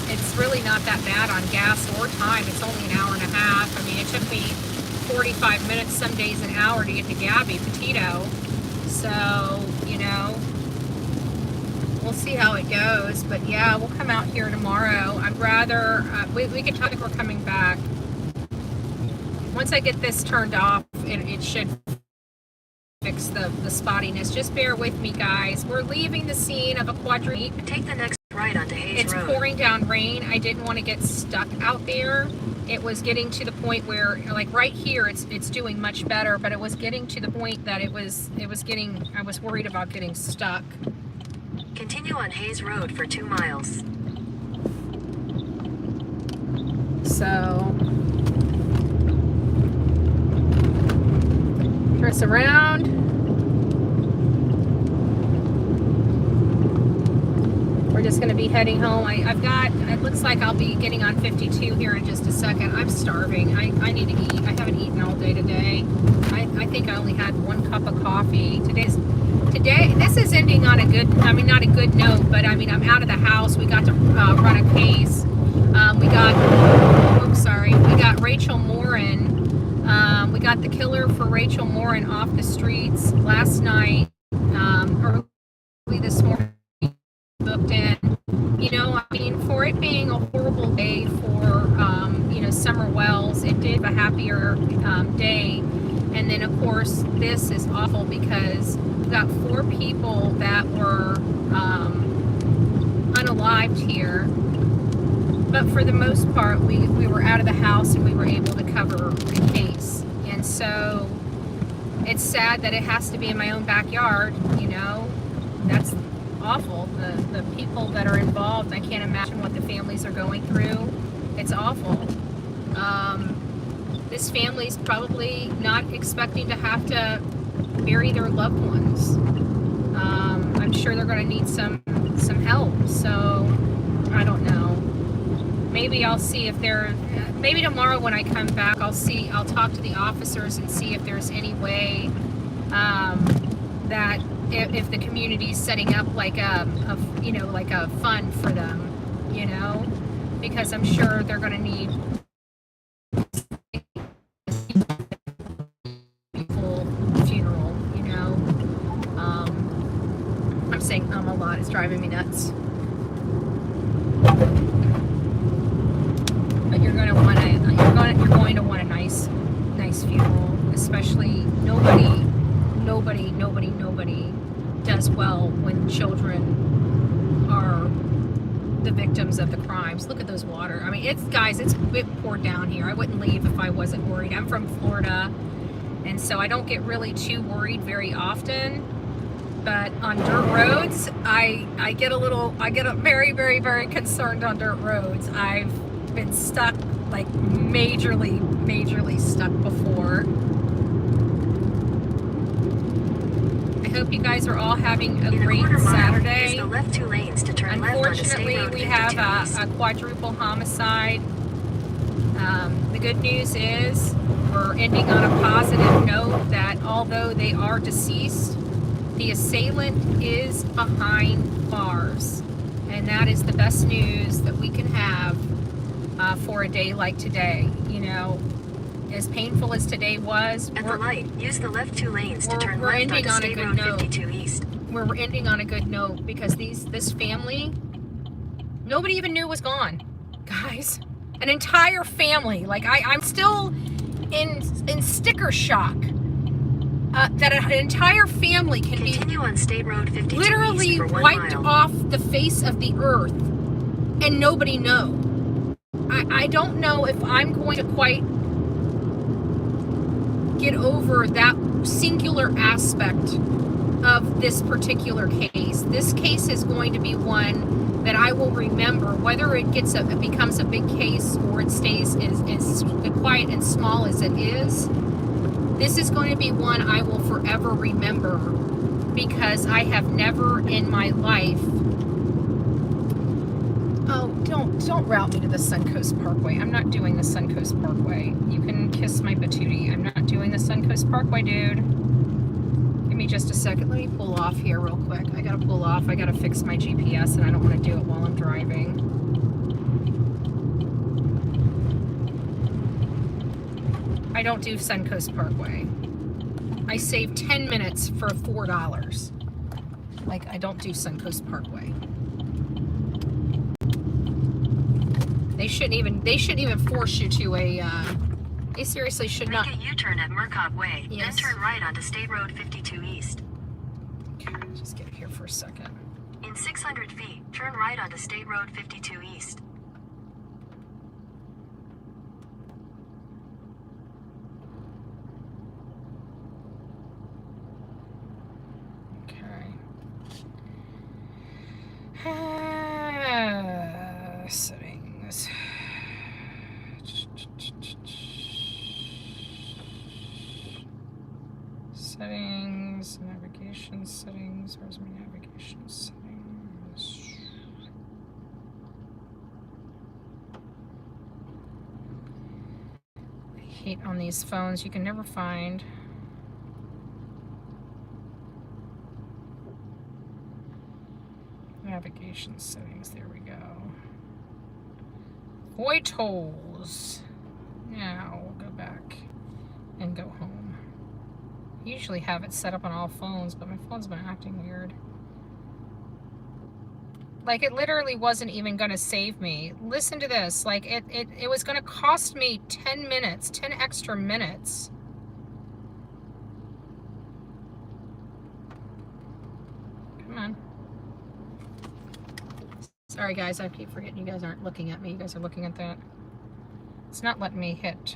It's really not that bad on gas or time. It's only an hour and a half. I mean, it took me 45 minutes, some days an hour to get to Gabby Petito. So, you know, we'll see how it goes. But yeah, we'll come out here tomorrow. I'd rather, we can talk if we're coming back. Once I get this turned off, it should fix the spottiness. Just bear with me, guys. We're leaving the scene of a quadruple. Take the next right onto Hayes Road. It's pouring down rain. I didn't want to get stuck out there. It was getting to the point where, like right here, it's doing much better, but it was getting to the point that I was worried about getting stuck. Continue on Hayes Road for 2 miles. So press around. We're just going to be heading home. It looks like I'll be getting on 52 here in just a second. I'm starving. I need to eat. I haven't eaten all day today. I think I only had 1 cup of coffee. This is ending on a good, not a good note, but I'm out of the house. We got to run a case. We got Rachel Morin. We got the killer for Rachel Morin off the streets last night, early this morning. Booked in, for it being a horrible day for, Summer Wells, it did a happier day. And then, of course, this is awful because we got 4 people that were unalived here. But for the most part, we were out of the house and we were able to cover the case. And so it's sad that it has to be in my own backyard, That's awful. The people that are involved, I can't imagine what the families are going through. It's awful. This family's probably not expecting to have to bury their loved ones. I'm sure they're going to need some help. So I don't know. Maybe I'll see if maybe tomorrow when I come back, I'll talk to the officers and see if there's any way that if the community's setting up like a fund for them, because I'm sure they're going to need funeral, I'm saying a lot. It's driving me nuts. But you're going to want a nice funeral, especially nobody does well when children are the victims of the crimes. Look at those water. It's poured down here. I wouldn't leave if I wasn't worried. I'm from Florida, and so I don't get really too worried very often. But on dirt roads, I get very, very, very concerned on dirt roads. I've been stuck, like majorly stuck before. I hope you guys are all having a great Saturday. The left 2 lanes to turn Unfortunately, left on we have a 52 quadruple homicide. The good news is we're ending on a positive note that although they are deceased, the assailant is behind bars. And that is the best news that we can have for a day like today. As painful as today was, At the light, use the left 2 lanes to turn we're left ending onto on a State good Road note. 52 East. We're ending on a good note because this family, nobody even knew was gone, guys. An entire family. Like I'm still in sticker shock that an entire family can Continue on State Road 52 literally East for 1 wiped mile. off the face of the earth and nobody know. I don't know if I'm going to quite get over that singular aspect of this particular case. This case is going to be one that I will remember, whether it becomes a big case or it stays as quiet and small as it is. This is going to be one I will forever remember because I have never in my life. Oh, don't route me to the Suncoast Parkway. I'm not doing the Suncoast Parkway. You can kiss my patootie. I'm not doing the Suncoast Parkway, dude. Give me just a second. Let me pull off here real quick. I gotta pull off. I gotta fix my GPS, and I don't want to do it while I'm driving. I don't do Suncoast Parkway. I save 10 minutes for $4. Like, I don't do Suncoast Parkway. They shouldn't even force you to they seriously should not. Make a U-turn at Murcott Way, Yes. then turn right onto State Road 52 East. Okay, just get here for a second. In 600 feet, turn right onto State Road 52 East. Okay. Settings. Settings, navigation settings. Where's my navigation settings? hate on these phones. You can never find. Navigation settings. There we go. Avoid tolls. Now we'll go back and go home. I usually have it set up on all phones, but my phone's been acting weird. Like, it literally wasn't even going to save me. Listen to this. Like, it was going to cost me 10 minutes, 10 extra minutes. Come on. Sorry, guys. I keep forgetting you guys aren't looking at me. You guys are looking at that. It's not letting me hit...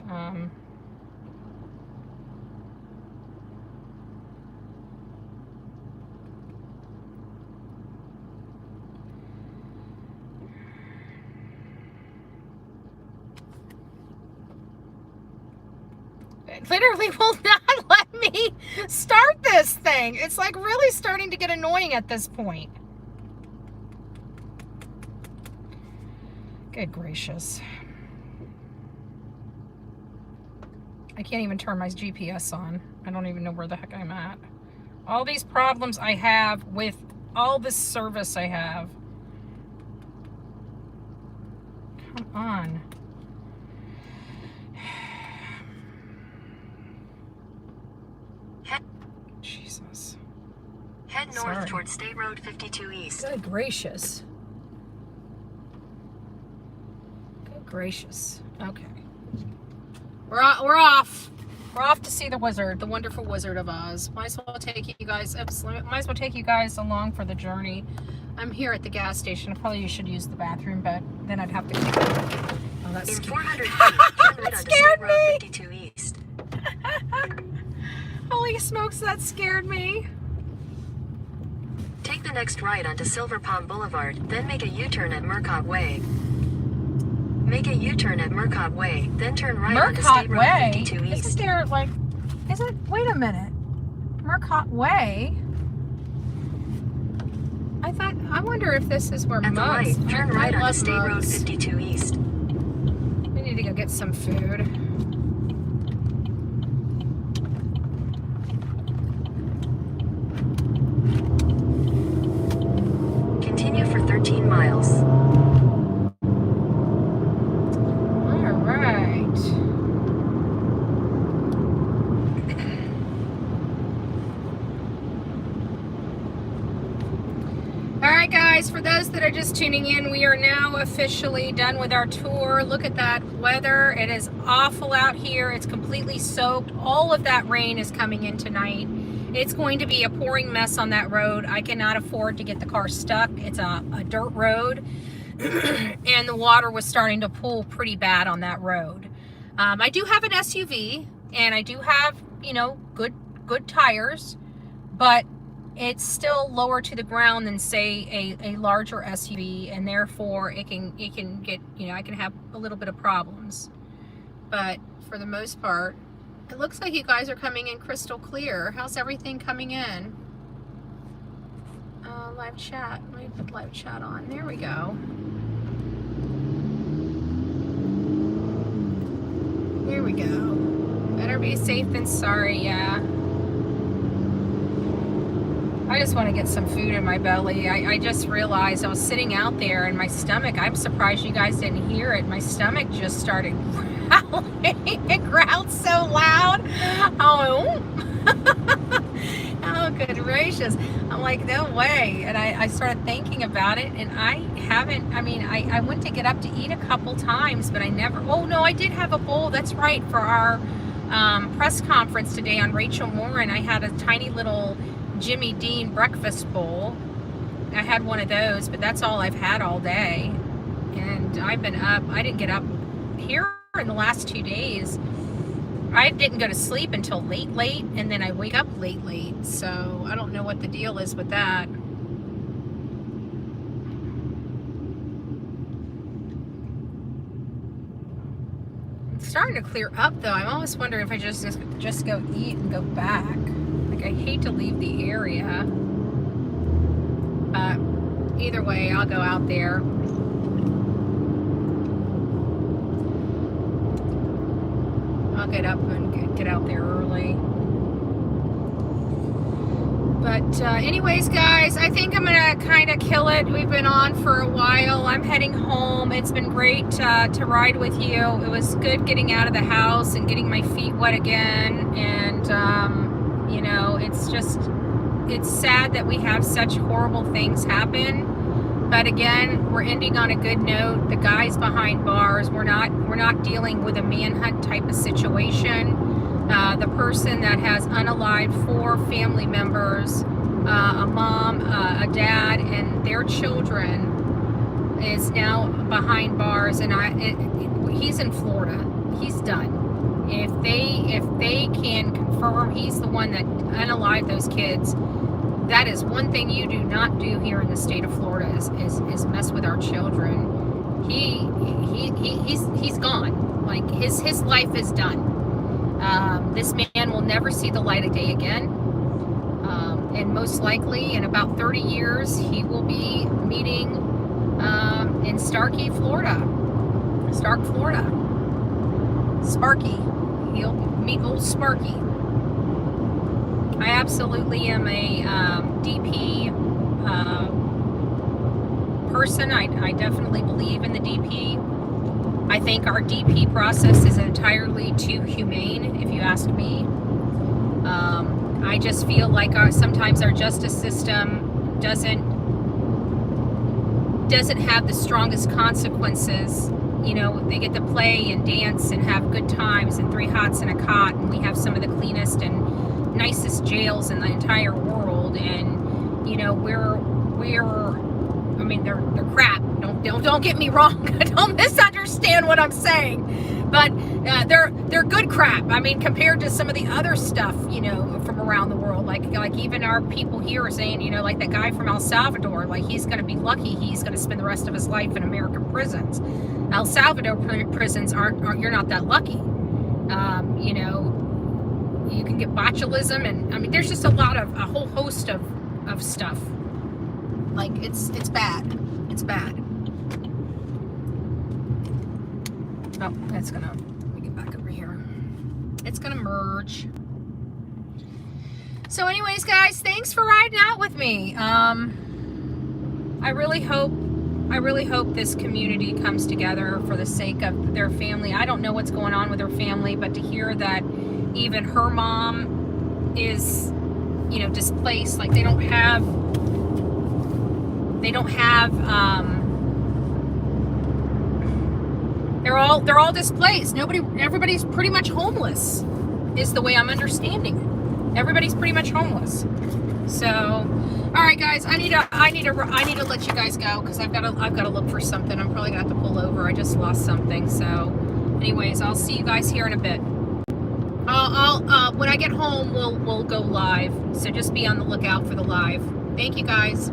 It literally will not let me start this thing. It's like really starting to get annoying at this point. Good gracious. I can't even turn my GPS on. I don't even know where the heck I'm at. All these problems I have with all this service I have. Come on. Jesus. Head north towards State Road 52 East. Good gracious. Good gracious. Okay. We're off. We're off to see the wizard, the wonderful Wizard of Oz. Might as well take you guys. Might as well take you guys along for the journey. I'm here at the gas station. Probably should use the bathroom, but then I'd have to. Oh, that's In scary. 400 feet, turn right onto State Road 52 East. Holy smokes, that scared me. Take the next right onto Silver Palm Boulevard, then make a U-turn at Murcott Way. Make a U-turn at Murcott Way, then turn right onto Murcott State Road Way? 52 East. Isn't there, like, wait a minute. Murcott Way? I wonder if this is where At the light, turn right onto love State Road mugs. 52 East. We need to go get some food. Continue for 13 miles. All right. All right, guys, for those that are just tuning in, we are now officially done with our tour. Look at that weather. It is awful out here. It's completely soaked. All of that rain is coming in tonight. It's going to be a pouring mess on that road. I cannot afford to get the car stuck. It's a dirt road, and the water was starting to pool pretty bad on that road. I do have an SUV, and I do have, you know, good tires, but it's still lower to the ground than, say, a larger SUV, and therefore it can get, you know, I can have a little bit of problems. But for the most part, it looks like you guys are coming in crystal clear. How's everything coming in? Live chat. Let me put live chat on. There we go. There we go. Better be safe than sorry, yeah. I just want to get some food in my belly. I just realized I was sitting out there and my stomach, I'm surprised you guys didn't hear it. My stomach just started growling. It growled so loud. Oh, oh, good gracious. I'm like, no way. And I started thinking about it, and I haven't, I mean, I went to get up to eat a couple times, but I never, oh no, I did have a bowl. That's right. For our press conference today on Rachel Morin, I had a tiny little Jimmy Dean breakfast bowl. I had one of those, but that's all I've had all day. And I've been up, I didn't get up here in the last 2 days. I didn't go to sleep until late, and then I wake up late. So I don't know what the deal is with that. It's starting to clear up though. I'm almost wondering if I just go eat and go back. Like, I hate to leave the area. Either way, I'll go out there. I'll get up and get out there early. But anyways, guys, I think I'm gonna kind of kill it. We've been on for a while. I'm heading home. It's been great to ride with you. It was good getting out of the house and getting my feet wet again. And you know, it's sad that we have such horrible things happen. But again, we're ending on a good note. The guys behind bars, we're not dealing with a manhunt type of situation. The person that has unalived 4 family members, a mom, a dad, and their children, is now behind bars, and he's in Florida. He's done. If they can confirm he's the one that unalived those kids, that is one thing you do not do here in the state of Florida is mess with our children. He's gone. Like his life is done. This man will never see the light of day again. And most likely in about 30 years, he will be meeting in Starkey, Florida. Stark, Florida. Sparky. He'll meet old Sparky. I absolutely am a DP person. I definitely believe in the DP. I think our DP process is entirely too humane, if you ask me. I just feel like sometimes our justice system doesn't have the strongest consequences. You know, they get to play and dance and have good times and 3 hots and a cot, and we have some of the cleanest and nicest jails in the entire world. And you know, I mean, they're crap. Don't get me wrong. Don't misunderstand what I'm saying. But they're good crap. I mean, compared to some of the other stuff, you know, from around the world. Like even our people here are saying, you know, like that guy from El Salvador, like he's going to be lucky he's going to spend the rest of his life in American prisons. El Salvador prisons aren't you're not that lucky. You know, you can get botulism, and I mean, there's just a whole host of stuff. Like it's bad. It's bad. Oh, let me get back over here. It's gonna merge. So anyways, guys, thanks for riding out with me. I really hope this community comes together for the sake of their family. I don't know what's going on with her family, but to hear that even her mom is, you know, displaced, like they don't have they're all displaced. Everybody's pretty much homeless, is the way I'm understanding it. Everybody's pretty much homeless. So, all right, guys, I need to let you guys go because I've got to look for something. I'm probably gonna have to pull over. I just lost something. So, anyways, I'll see you guys here in a bit. I'll when I get home, we'll go live. So just be on the lookout for the live. Thank you, guys.